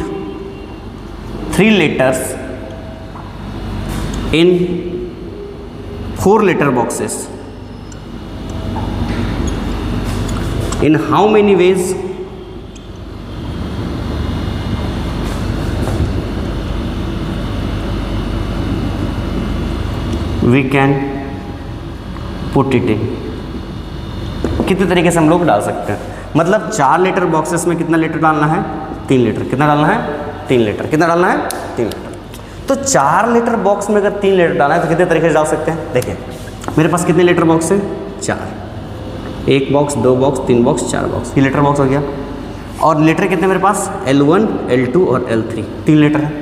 3 letters in 4 letter boxes, in how many ways we can put it in? कितने तरीके से हम लोग डाल सकते हैं? मतलब 4 लीटर बॉक्सेस में कितना लीटर डालना है? 3 लीटर। कितना डालना है? 3 लीटर। कितना डालना है? 3 लीटर। तो 4 लीटर बॉक्स में अगर 3 लीटर डालना है तो कितने तरीके से डाल सकते हैं? देखिए मेरे पास कितने लीटर बॉक्स है? 4। 1 बॉक्स, 2 बॉक्स, 3 बॉक्स, 4 बॉक्स, ये लीटर बॉक्स हो गया। और लीटर कितने मेरे पास? L1, L2 और L3, 3 लीटर है।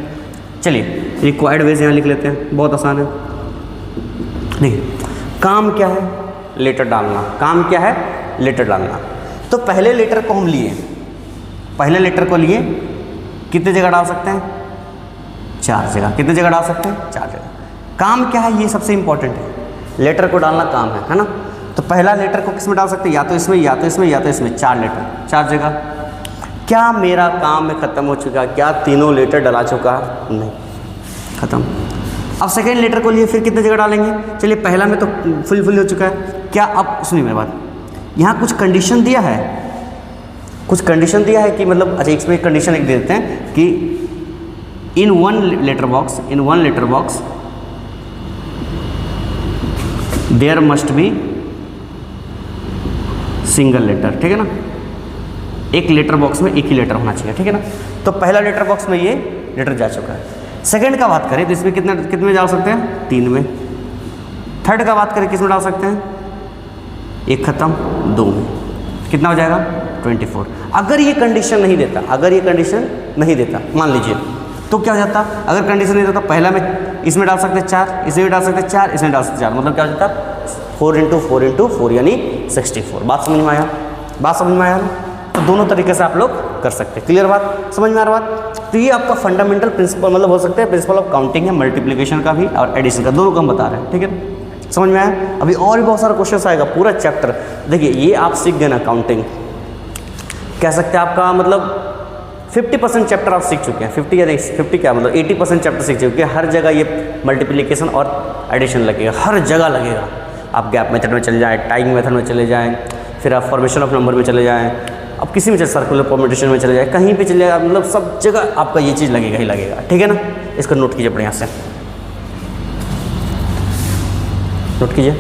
चलिए रिक्वायर्ड वेज यहाँ लिख लेते हैं, बहुत आसान है। देखिए काम क्या है? लीटर डालना। काम क्या है? लीटर डालना। तो पहले लीटर को हम लिए, पहले लीटर को लिए कितने जगह डाल सकते हैं? 4 जगह। कितने जगह डाल सकते हैं? 4 जगह। काम क्या है? ये सबसे इंपॉर्टेंट है। लीटर को डालना काम है ना। तो पहला लीटर को किस में डाल सकते हैं? या तो इसमें, या तो इसमें, या तो इसमें। 4 लीटर, 4 जगह। क्या मेरा काम में ख़त्म हो चुका? क्या तीनों लीटर डला चुका? नहीं, ख़त्म। अब सेकेंड लीटर को लिए फिर कितने जगह डालेंगे? चलिए पहला में तो फुल हो चुका है। क्या, अब सुनिए मेरी बात, यहाँ कुछ कंडीशन दिया है, कुछ कंडीशन दिया है कि मतलब, अच्छा इसमें कंडीशन एक दे देते हैं कि in 1 letter box, in 1 letter box there must be single letter, ठीक है ना। 1 लीटर बॉक्स में 1 ही लीटर होना चाहिए, ठीक है ना। तो पहला लीटर बॉक्स में ये लीटर जा चुका है। सेकंड का बात करें तो इसमें कितने में डाल सकते हैं? 3 में। थर्ड का बात करें किस में डाल सकते हैं? 1 खत्म, 2 में। कितना हो जाएगा? 24। अगर ये कंडीशन नहीं देता, अगर ये कंडीशन नहीं देता मान लीजिए, तो क्या हो जाता? अगर कंडीशन नहीं देता पहला में इसमें डाल सकते 4, इसमें भी डाल सकते 4, इसमें डाल सकते 4, मतलब क्या हो जाता? 4 × 4 × 4 यानी 64। बात समझ में आया? बात समझ में आया ना? तो दोनों तरीके से आप लोग कर सकते हैं। क्लियर बात? समझ में आ रहा बात? तो ये आपका फंडामेंटल प्रिंसिपल मतलब हो सकता है, प्रिंसिपल ऑफ काउंटिंग है, मल्टीप्लिकेशन का भी और एडिशन का, दोनों को हम बता रहे हैं, ठीक है। समझ में आया? अभी और भी बहुत सारा क्वेश्चन आएगा, पूरा चैप्टर। देखिए ये आप सीख गए ना, काउंटिंग कह सकते हैं आपका मतलब 50% चैप्टर आप सीख चुके हैं। 50 या 50 क्या मतलब 80% चैप्टर सीख चुके हैं। हर जगह ये मल्टीप्लिकेशन और एडिशन लगेगा, हर जगह लगेगा। आप गैप मेथड में चले जाएँ, टाइमिंग मेथड में चले जाएँ, फिर आप फॉर्मेशन ऑफ नंबर में चले जाएँ, अब किसी में चले, सर्कुलर परम्यूटेशन में चले जाए, कहीं पे चले जाए, मतलब सब जगह आपका ये चीज़ लगेगा ही लगेगा, ठीक है ना। इसको नोट कीजिए बढ़िया से, नोट कीजिए,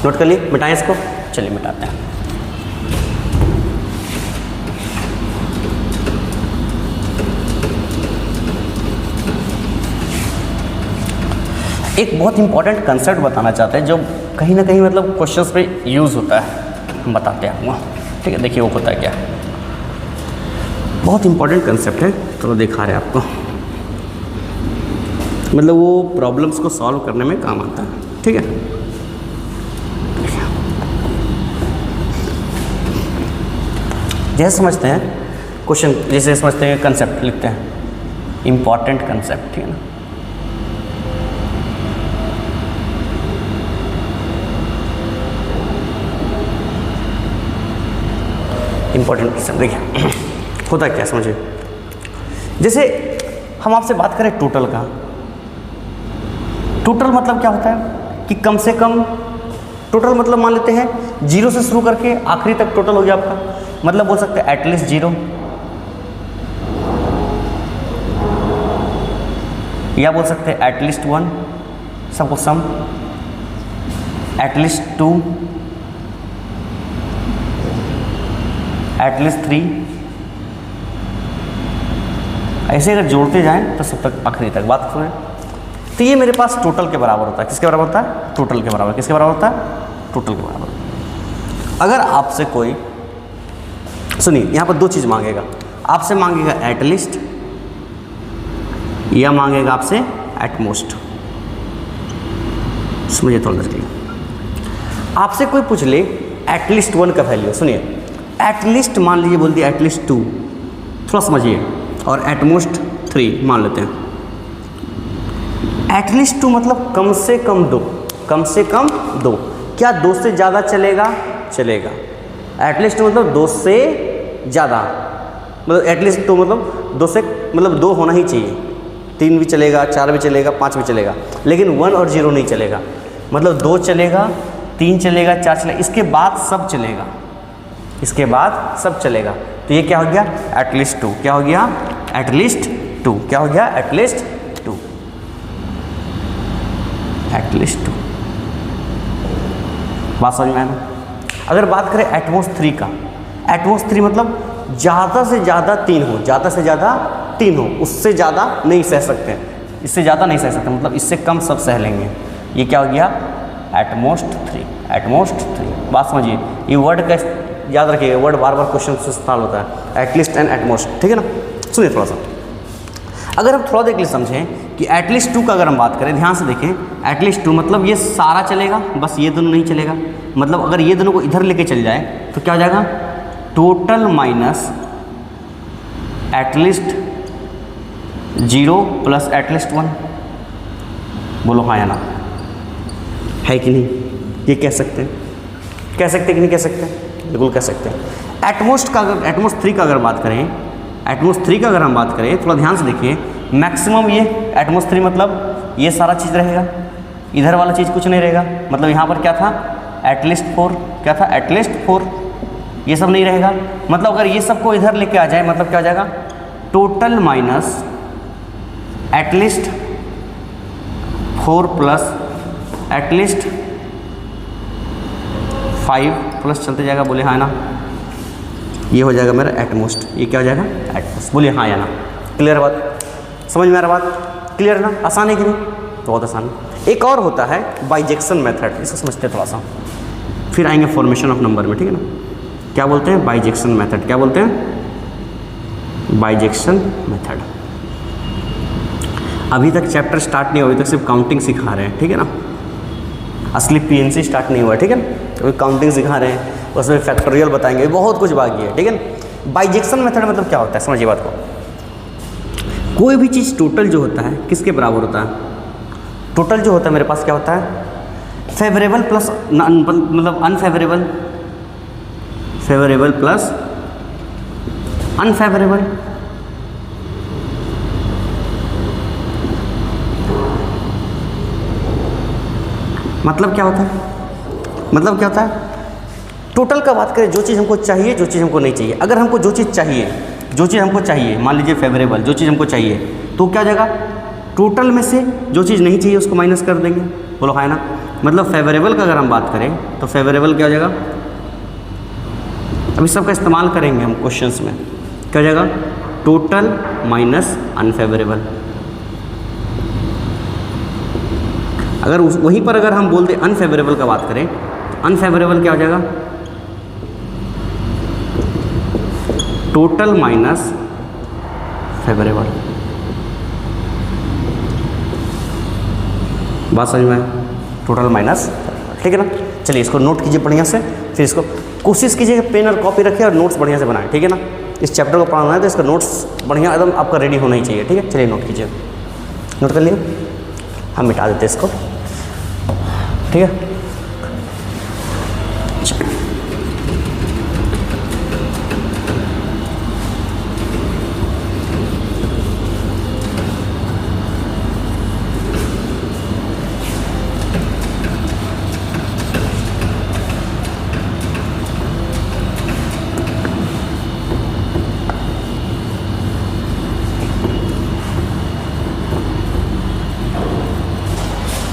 नोट कर लिए, मिटाएं इसको। चलिए मिटाते हैं। एक बहुत इंपॉर्टेंट कंसेप्ट बताना चाहते हैं जो कहीं ना कहीं मतलब क्वेश्चंस पे यूज़ होता है, हम बताते हैं, ठीक है। देखिए वो होता है क्या, बहुत इंपॉर्टेंट कंसेप्ट है, तो दिखा रहे हैं आपको, मतलब वो प्रॉब्लम्स को सॉल्व करने में काम आता है, ठीक है। जैसे समझते हैं क्वेश्चन, जैसे समझते हैं कंसेप्ट लिखते हैं, इंपॉर्टेंट कंसेप्ट, ठीक है ना। इंपॉर्टेंट कंसेप्ट देखिए होता क्या समझिए, जैसे हम आपसे बात करें टोटल का, टोटल मतलब क्या होता है कि कम से कम, टोटल मतलब मान लेते हैं 0 से शुरू करके आखिरी तक टोटल हो गया आपका, मतलब बोल सकते हैं एटलीस्ट 0, या बोल सकते हैं एटलीस्ट 1, सबको सम, एटलीस्ट 2, एटलीस्ट 3, ऐसे अगर जोड़ते जाएं तो सब तक आखिरी तक बात सुने। तो ये मेरे पास टोटल के बराबर होता है। किसके बराबर होता है? टोटल के बराबर। किसके बराबर होता है? टोटल के बराबर। अगर आपसे कोई, सुनिए, यहाँ पर दो चीज़ मांगेगा, आपसे मांगेगा एटलीस्ट या मांगेगा आपसे एटमोस्ट। समझिए थोड़ा देर के लिए। आपसे कोई पूछ ले एटलीस्ट 1 का वैल्यू, सुनिए, एटलीस्ट मान लीजिए बोल दिया एटलीस्ट 2, थोड़ा समझिए, और एटमोस्ट 3 मान लेते हैं। एटलीस्ट 2 मतलब कम से कम 2, कम से कम 2। क्या 2 से ज़्यादा चलेगा? चलेगा। एटलीस्ट मतलब 2 से ज़्यादा, मतलब एटलीस्ट 2 मतलब 2 से, मतलब 2 होना ही चाहिए। 3 भी चलेगा, 4 भी चलेगा, 5 भी चलेगा, लेकिन 1 और 0 नहीं चलेगा। मतलब 2 चलेगा, 3 चलेगा, 4 चलेगा, इसके बाद सब चलेगा, इसके बाद सब चलेगा। तो ये क्या हो गया? एटलीस्ट 2। क्या हो गया? एटलीस्ट 2। क्या हो गया? एटलीस्ट 2। एटलीस्ट 2। बात समझ में आया ना? अगर बात करें एटमोस्ट 3 का, एटमोस्ट 3 मतलब ज़्यादा से ज़्यादा 3 हो, ज़्यादा से ज़्यादा 3 हो, उससे ज़्यादा नहीं सह सकते, इससे ज़्यादा नहीं सह सकते, मतलब इससे कम सब सह लेंगे। ये क्या हो गया? एटमोस्ट 3। एटमोस्ट 3। बात समझिए, ये वर्ड का याद रखिएगा, वर्ड बार बार क्वेश्चन से इस्तेमाल होता है, एटलीस्ट एंड एटमोस्ट, ठीक है ना? सुनिए थोड़ा सा, अगर हम थोड़ा देर के लिए समझें कि एटलीस्ट 2 का अगर हम बात करें, ध्यान से देखें, एटलीस्ट 2 मतलब ये सारा चलेगा, बस ये दोनों नहीं चलेगा। मतलब अगर ये दोनों को इधर लेके चल जाए तो क्या हो जाएगा? Total minus at least 0 plus at least 1। बोलो हाँ या ना, है कि नहीं? ये कह सकते हैं, कह सकते हैं कि नहीं कह सकते? बिल्कुल कह सकते हैं। एटमोस्ट का अगर, एटमोस्ट 3 का अगर बात करें, एटमोस्ट 3 का अगर हम बात करें, थोड़ा ध्यान से देखिए, मैक्सिमम ये एटमोस्ट 3 मतलब ये सारा चीज़ रहेगा, इधर वाला चीज़ कुछ नहीं रहेगा। मतलब यहाँ पर क्या था? एटलीस्ट 4। क्या था? एटलीस्ट 4। ये सब नहीं रहेगा। मतलब अगर ये सबको इधर लेके आ जाए, मतलब क्या हो जाएगा? Total minus at least 4 plus at least 5 plus चलते जाएगा। बोले हाँ ना, ये हो जाएगा मेरा एटमोस्ट। ये क्या हो जाएगा? एटमोस्ट। बोलिए हाँ या ना? क्लियर बात? समझ में आ रहा बात? क्लियर ना? आसान है कि नहीं? बहुत आसान है। एक और होता है बाइजेक्शन मेथड, इसको समझते हैं थोड़ा सा, फिर आएंगे फॉर्मेशन ऑफ नंबर में, ठीक है ना? क्या बोलते हैं? Bijection method. क्या बोलते हैं? Bijection method. अभी तक चैप्टर स्टार्ट नहीं हुआ, अभी तक सिर्फ काउंटिंग सिखा रहे हैं, ठीक है ना? असली पीएनसी स्टार्ट नहीं हुआ, ठीक है ना? तो काउंटिंग सिखा रहे हैं, उसमें फैक्टोरियल बताएंगे, बहुत कुछ बाकी है, ठीक है ना? बाइजेक्शन मेथड मतलब क्या होता है, समझिए बात को। कोई भी चीज़ टोटल जो होता है किसके बराबर होता है? टोटल जो होता है मेरे पास क्या होता है? फेवरेबल प्लस मतलब अनफेवरेबल, फेवरेबल प्लस अनफेवरेबल। मतलब क्या होता है? मतलब क्या होता है? टोटल का बात करें, जो चीज़ हमको चाहिए, जो चीज़ हमको नहीं चाहिए। अगर हमको जो चीज़ चाहिए, जो चीज़ हमको चाहिए, मान लीजिए फेवरेबल, जो चीज़ हमको चाहिए, तो क्या हो जाएगा? टोटल में से जो चीज़ नहीं चाहिए उसको माइनस कर देंगे। बोलो है ना? मतलब फेवरेबल का अगर हम बात करें तो फेवरेबल क्या हो जाएगा? अभी सबका इस्तेमाल करेंगे हम क्वेश्चंस में। क्या हो जाएगा? Total minus unfavourable. अगर वहीं पर अगर हम बोलते अनफेवरेबल का बात करें तो अनफेवरेबल क्या हो जाएगा? Total minus favourable. बात समझ में आए? टोटल माइनस, ठीक है ना? चलिए इसको नोट कीजिए बढ़िया से, फिर इसको कोशिश कीजिए पेन और कॉपी रखिए और नोट्स बढ़िया से बनाएं, ठीक है ना? इस चैप्टर को पढ़ाना है तो इसका नोट्स बढ़िया एकदम आपका रेडी होना ही चाहिए, ठीक है? चलिए नोट कीजिए, नोट कर लिए, हम मिटा देते हैं इसको, ठीक है?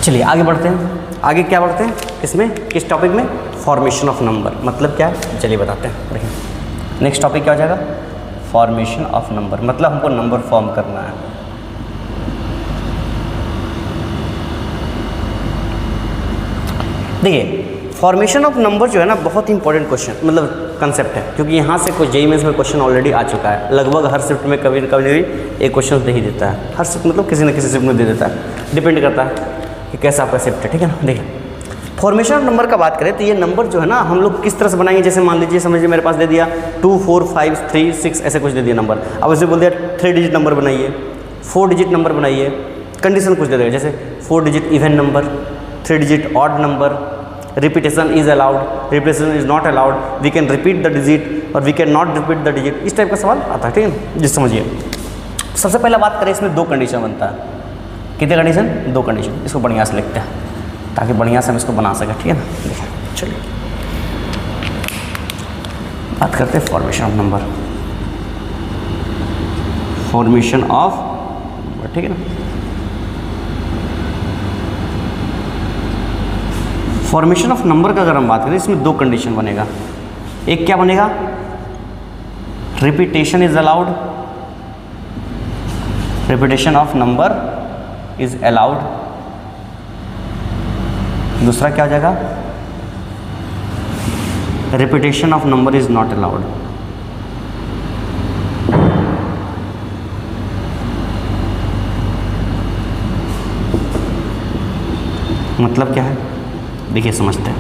चलिए आगे बढ़ते हैं। आगे क्या बढ़ते हैं इसमें, किस टॉपिक में, फॉर्मेशन ऑफ नंबर मतलब क्या है, चलिए बताते हैं। देखिए नेक्स्ट टॉपिक क्या हो जाएगा, फॉर्मेशन ऑफ नंबर, मतलब हमको नंबर फॉर्म करना है। देखिए फॉर्मेशन ऑफ नंबर जो है ना बहुत ही इंपॉर्टेंट क्वेश्चन मतलब कंसेप्ट है, क्योंकि यहाँ से कुछ जेईई में क्वेश्चन ऑलरेडी आ चुका है। लगभग हर शिफ्ट में कभी कभी एक क्वेश्चन दे ही देता है, हर शिफ्ट मतलब किसी न किसी शिफ्ट में दे देता है, डिपेंड करता है कि कैसा आपका शिफ्ट है, ठीक है ना। देखिए फॉर्मेशन ऑफ नंबर का बात करें तो ये नंबर जो है ना हम लोग किस तरह से बनाएंगे, जैसे मान लीजिए समझिए मेरे पास दे दिया 2 4 5 3 6 ऐसे कुछ दे दिया नंबर, अब उसे बोल दिया 3 डिजिट नंबर बनाइए, 4 डिजिट नंबर बनाइए, कंडीशन कुछ दे देगा जैसे 4 digit even number, 3 digit odd number, repetition is allowed, repetition is not allowed, we can repeat the digit और we can not repeat the digit, इस टाइप का सवाल आता है, ठीक है। जिस समझिए सबसे पहले बात करें इसमें 2 कंडीशन बनता है, कितने कंडीशन, 2 कंडीशन, इसको बढ़िया से लिखते हैं ताकि बढ़िया से हम इसको बना सकें, ठीक है ना। देखिए चलिए बात करते हैं formation of number, formation of, ठीक है ना। फॉर्मेशन ऑफ नंबर का अगर हम बात करें इसमें 2 कंडीशन बनेगा, एक क्या बनेगा, repetition is allowed, repetition of number is allowed, दूसरा क्या हो जाएगा, repetition of number is not allowed. मतलब क्या है देखिए समझते हैं,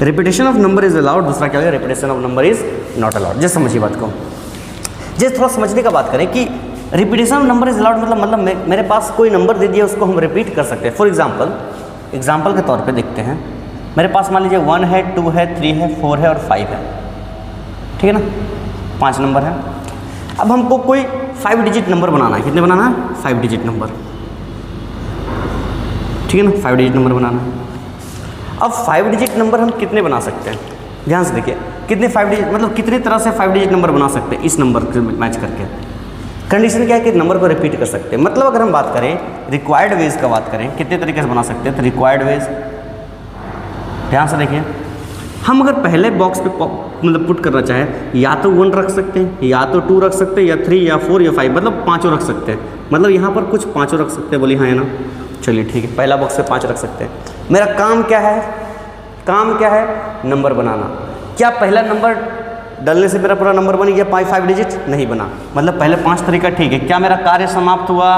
repetition of number is allowed, दूसरा क्या होगा, repetition of number is not allowed. जैसे समझिए बात को, जैसे थोड़ा समझने का बात करें कि repetition of number is allowed मतलब मेरे पास कोई नंबर दे दिया उसको हम रिपीट कर सकते हैं। फॉर एग्जाम्पल के तौर पे देखते हैं, मेरे पास मान लीजिए 1 है, 2 है, 3 है, 4 है और 5 है, ठीक है ना, 5 नंबर है। अब हमको कोई 5 डिजिट नंबर बनाना है, कितने बनाना है, 5 डिजिट नंबर, ठीक है ना, 5 डिजिट नंबर बनाना है। अब 5 डिजिट नंबर हम कितने बना सकते हैं, ध्यान से देखिए, कितने 5 डिजिट मतलब कितनी तरह से 5 डिजिट नंबर बना सकते हैं इस नंबर से मैच करके। कंडीशन क्या है कि नंबर को रिपीट कर सकते हैं, मतलब अगर हम बात करें रिक्वायर्ड वेज का बात करें कितने तरीके से बना सकते हैं, तो रिक्वायर्ड वेज, ध्यान से देखिए, हम अगर पहले बॉक्स पे मतलब पुट करना चाहें या तो 1 रख सकते हैं, या तो 2 रख सकते हैं, या 3 या 4 या 5 मतलब 5 रख सकते हैं, मतलब यहाँ पर कुछ 5 रख सकते हैं, बोलिए हाँ है ना, चलिए ठीक है, पहला बॉक्स पे 5 रख सकते हैं। मेरा काम क्या है, काम क्या है, नंबर बनाना। क्या पहला नंबर डालने से मेरा पूरा नंबर बन गया 5 डिजिट, नहीं बना, मतलब पहले 5 तरीका ठीक है, क्या मेरा कार्य समाप्त हुआ,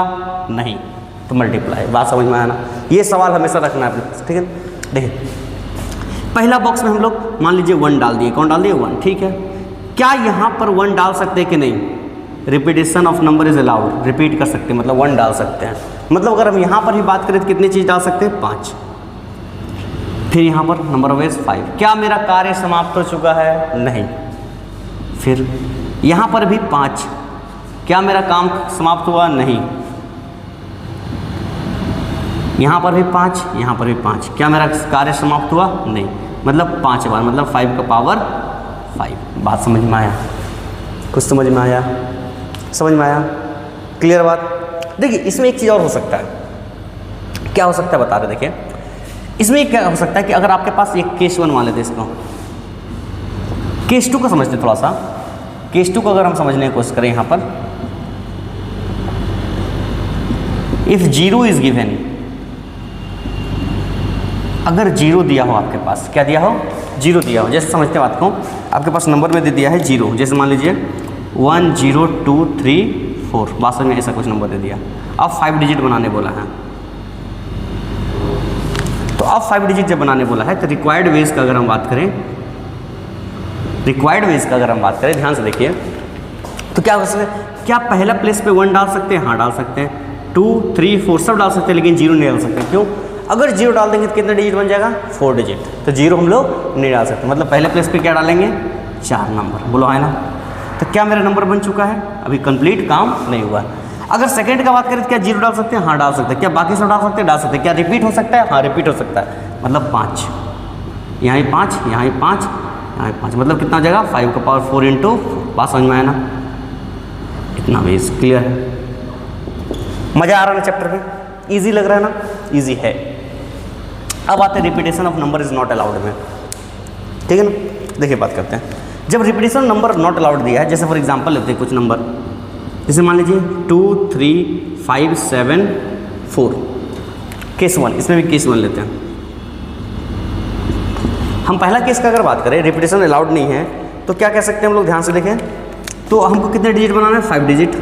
नहीं, तो मल्टीप्लाई, बात समझ में आया ना। ये सवाल हमेशा रखना है, ठीक है। देखिए पहला बॉक्स में हम लोग मान लीजिए 1 डाल दिए, कौन डाल दिए, 1, ठीक है। क्या यहाँ पर 1 डाल सकते हैं कि नहीं, repetition of number is allowed, repeat कर सकते हैं, मतलब 1 डाल सकते हैं। मतलब अगर हम यहाँ पर भी बात करें तो कितनी चीज़ डाल सकते हैं, 5। फिर यहाँ पर नंबर ऑफ वेज 5, क्या मेरा कार्य समाप्त हो चुका है, नहीं। फिर यहाँ पर भी 5, क्या मेरा काम समाप्त हुआ, नहीं। यहाँ पर भी 5, यहाँ पर भी 5, क्या मेरा कार्य समाप्त हुआ, नहीं। मतलब 5 बार, मतलब 5 का पावर 5। बात समझ में आया, कुछ समझ में आया, समझ में आया, क्लियर बात। देखिए इसमें एक चीज़ और हो सकता है, क्या हो सकता है बता रहे, देखिए इसमें क्या हो सकता है कि अगर आपके पास एक केस 1 मान लेते इसको, केस 2 को समझते थोड़ा सा। केस 2 को अगर हम समझने की कोशिश करें, यहाँ पर इफ 0 इज गिवन, अगर 0 दिया हो आपके पास, क्या दिया हो, 0 दिया हो, जैसे समझते बात को, आपके पास नंबर में दे दिया है 0, जैसे मान लीजिए 1 0 2 3 4, वास्तव में ऐसा कुछ नंबर दे दिया। अब 5 डिजिट बनाने बोला है, तो अब 5 डिजिट जब बनाने बोला है तो रिक्वायर्ड वेज का अगर हम बात करें, रिक्वायर्ड वेज का अगर हम बात करें, ध्यान से देखिए, तो क्या हो सकता है, क्या पहला प्लेस पे 1 डाल सकते हैं, हाँ डाल सकते हैं, 2 3 4 सब डाल सकते हैं, लेकिन 0 नहीं डाल सकते, क्यों, अगर 0 डाल देंगे तो कितने डिजिट बन जाएगा, 4 डिजिट, तो 0 हम लोग नहीं डाल सकते, मतलब पहले प्लेस पे क्या डालेंगे, 4 नंबर, बोलो है ना। तो क्या मेरा नंबर बन चुका है, अभी कंप्लीट काम नहीं हुआ। अगर सेकंड का बात करें तो क्या 0 डाल सकते हैं, हाँ डाल सकते हैं, क्या बाकी सब डाल सकते हैं, डाल सकते हैं, क्या रिपीट हो सकता है, हाँ रिपीट हो सकता है, मतलब 5, यहाँ 5, यहाँ 5, यहाँ 5, मतलब कितना हो जाएगा, 5 का पावर 4 इंटू, बात समझ में आया ना, इतना बेस क्लियर है, मज़ा आ रहा है ना चैप्टर में, ईजी लग रहा है ना, ईजी है। अब आते हैं repetition of number is not allowed में, ठीक है ना। देखिए बात करते हैं, जब रिपीटेशन नंबर नॉट अलाउड दिया है, जैसे फॉर एग्जांपल लेते हैं कुछ नंबर, जैसे मान लीजिए 2 3 5 7 4, केस 1, इसमें भी केस 1 लेते हैं। हम पहला केस का अगर बात करें, रिपीटेशन अलाउड नहीं है, तो क्या कह सकते हैं हम लोग, ध्यान से देखें। तो हमको कितने डिजिट बनाना है, 5 डिजिट,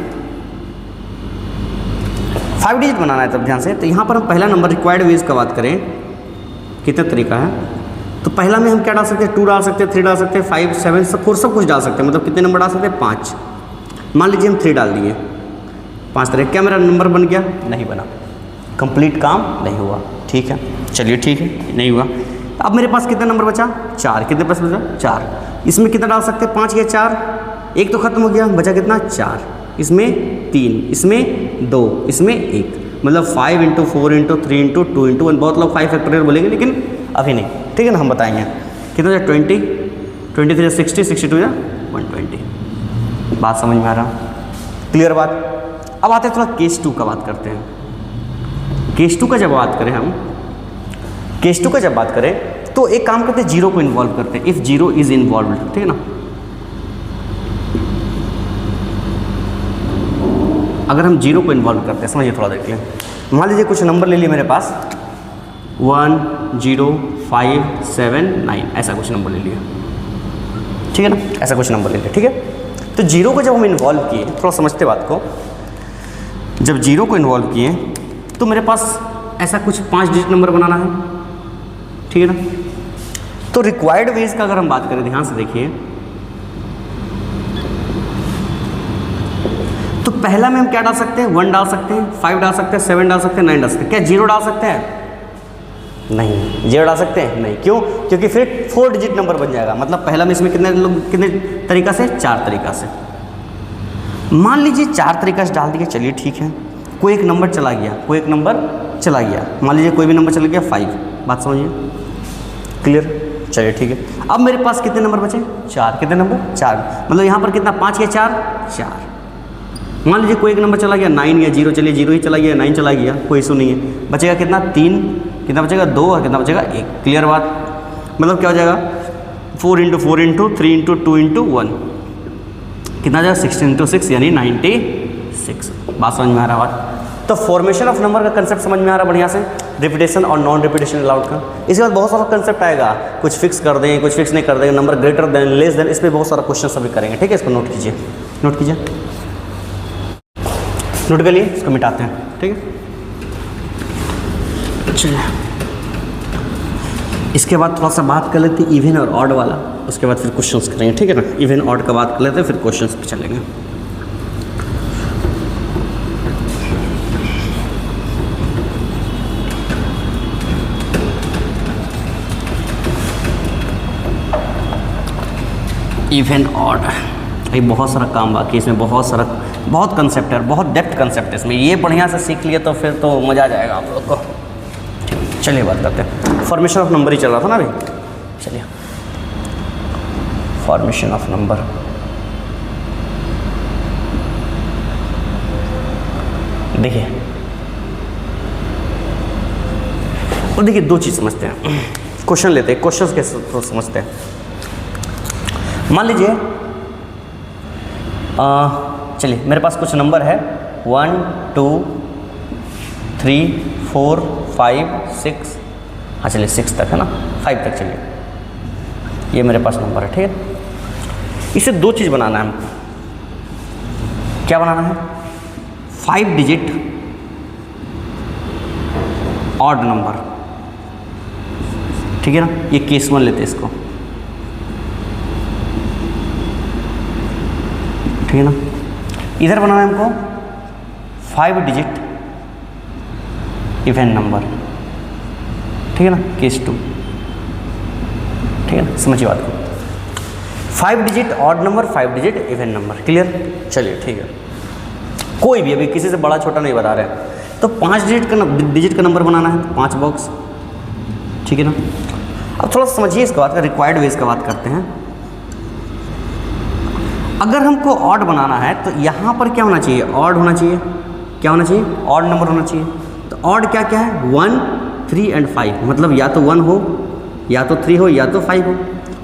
5 डिजिट बनाना है। तब ध्यान से, तो यहाँ पर हम पहला नंबर रिक्वायर्ड वेज का बात करें, कितना तरीका है, तो पहला में हम क्या डाल सकते हैं, 2 डाल सकते हैं, 3 डाल सकते हैं, 5 7 4 सब कुछ डाल सकते हैं। मतलब कितने नंबर डाल सकते हैं, 5। मान लीजिए हम 3 डाल दिए, 5 तरह, क्या मेरा नंबर बन गया, नहीं बना, कंप्लीट काम नहीं हुआ, ठीक है, चलिए ठीक है, नहीं हुआ। अब मेरे पास कितना नंबर बचा, 4, कितने पास बचा, 4। इसमें कितना डाल सकते हैं, 5 या 4, एक तो खत्म हो गया, बचा कितना, 4, इसमें 3, इसमें 2, इसमें 1, मतलब 5 × 4 × 3 × 2 × 1। बहुत लोग 5 फैक्टोरियल बोलेंगे, लेकिन अभी नहीं, ठीक है ना, हम बताएंगे। कितना है, 20, 23 60, 62 या 120। बात समझ में आ रहा, क्लियर बात। अब आते हैं थोड़ा केस 2 का बात करते हैं। केस 2 का जब बात करें हम, केस 2 का जब बात करें तो एक काम करते हैं, जीरो को इन्वॉल्व करते हैं, इफ जीरो इज इन्वॉल्व, ठीक है ना। अगर हम जीरो को इन्वॉल्व करते हैं, समझिए थोड़ा देखिए, मान लीजिए कुछ नंबर ले लिए मेरे पास 1 0 5 7 9, ऐसा कुछ नंबर ले लिया, ठीक है ना, ऐसा कुछ नंबर ले लिया, ठीक है। तो जीरो को जब हम इन्वॉल्व किए, थोड़ा समझते बात को, जब जीरो को इन्वॉल्व किए तो मेरे पास ऐसा कुछ 5 डिजिट नंबर बनाना है, ठीक है ना। तो रिक्वायर्ड वेज का अगर हम बात करें, ध्यान से देखिए, तो पहला में हम क्या डाल सकते हैं, 1 डाल सकते हैं, 5 डाल सकते हैं, 7 डाल सकते हैं, 9 डाल सकते हैं। क्या 0 डाल सकते हैं, नहीं। 0 डाल सकते हैं, नहीं। क्यों, क्योंकि फिर 4 डिजिट नंबर बन जाएगा। मतलब पहला में इसमें कितने लोग, कितने तरीका से, 4 तरीका से। मान लीजिए 4 तरीका से डाल दिए, चलिए ठीक है। कोई एक नंबर चला गया, कोई एक नंबर चला गया, मान लीजिए कोई भी नंबर चला गया 5, बात समझिए, क्लियर, चलिए ठीक है। अब मेरे पास कितने नंबर बचे, 4, कितने नंबर, 4, मतलब यहाँ पर कितना, 5 या 4, 4। मान लीजिए कोई एक नंबर चला गया 9 या 0, चलिए 0 ही चला गया, 9 चला गया, कोई इशू नहीं है। बचेगा कितना, 3, कितना बचेगा, 2, और कितना बचेगा, 1। क्लियर बात, मतलब क्या हो जाएगा, 4 × 4 × 3 × 2 × 1, कितना जाएगा, 16 × 6 यानी 96। बात समझ में आ रहा बात। तो फॉर्मेशन ऑफ नंबर का कंसेप्ट समझ में आ रहा बढ़िया से, रिपीटेशन और नॉन रिपीटेशन अलाउड का। इसके बाद बहुत सारा कंसेप्ट आएगा, कुछ फिक्स कर दें, कुछ फिक्स नहीं कर देंगे, number greater than, less than, इस पर बहुत सारा क्वेश्चन सभी करेंगे, ठीक है। इसको नोट कीजिए, नोट कीजिए, नोट कर लिए, इसको मिटाते हैं, ठीक है। चलिए इसके बाद थोड़ा सा बात कर लेते हैं इवन और ऑड वाला, उसके बाद फिर क्वेश्चंस करेंगे, ठीक है ना। इवन ऑड का बात कर लेते हैं, फिर क्वेश्चंस पे चलेंगे। इवन ऑड, ये बहुत सारा काम बाकी, इसमें बहुत कंसेप्ट है, बहुत डेप्थ कंसेप्ट है इसमें। ये बढ़िया से सीख लिए तो फिर तो मज़ा आ जाएगा आप लोग को। चलिए बात करते हैं, फॉर्मेशन ऑफ नंबर ही चल रहा था ना अभी, चलिए फॉर्मेशन ऑफ नंबर। देखिए, और देखिए दो चीज़ समझते हैं, क्वेश्चन लेते हैं, क्वेश्चन कैसे तो समझते हैं। मान लीजिए चलिए मेरे पास कुछ नंबर है 1 2 3 4 5 6, हाँ चलिए 6 तक है ना, 5 तक चलिए, ये मेरे पास नंबर है, ठीक है। इसे दो चीज़ बनाना है हमको, क्या बनाना है, 5 डिजिट ऑड नंबर, ठीक है ना। ये केस 1 लेते हैं इसको, ठीक है ना। इधर बनाना है हमको 5 डिजिट इवन नंबर, ठीक है ना, केस 2, ठीक है ना। समझिए बात को, 5 digit odd number, 5 digit even number, clear. चलिए ठीक है, कोई भी, अभी किसी से बड़ा छोटा नहीं बता रहे हैं। तो 5 डिजिट का नंबर बनाना है, 5 बॉक्स, ठीक है ना। अब थोड़ा समझिए इसका बात का, रिक्वायर्ड वेज का बात करते हैं। अगर हमको ऑड बनाना है तो यहाँ पर क्या होना चाहिए, ऑड होना चाहिए, क्या होना चाहिए, ऑड नंबर होना चाहिए। तो ऑड क्या क्या है, 1, 3 एंड 5, मतलब या तो 1 हो, या तो 3 हो, या तो 5 हो।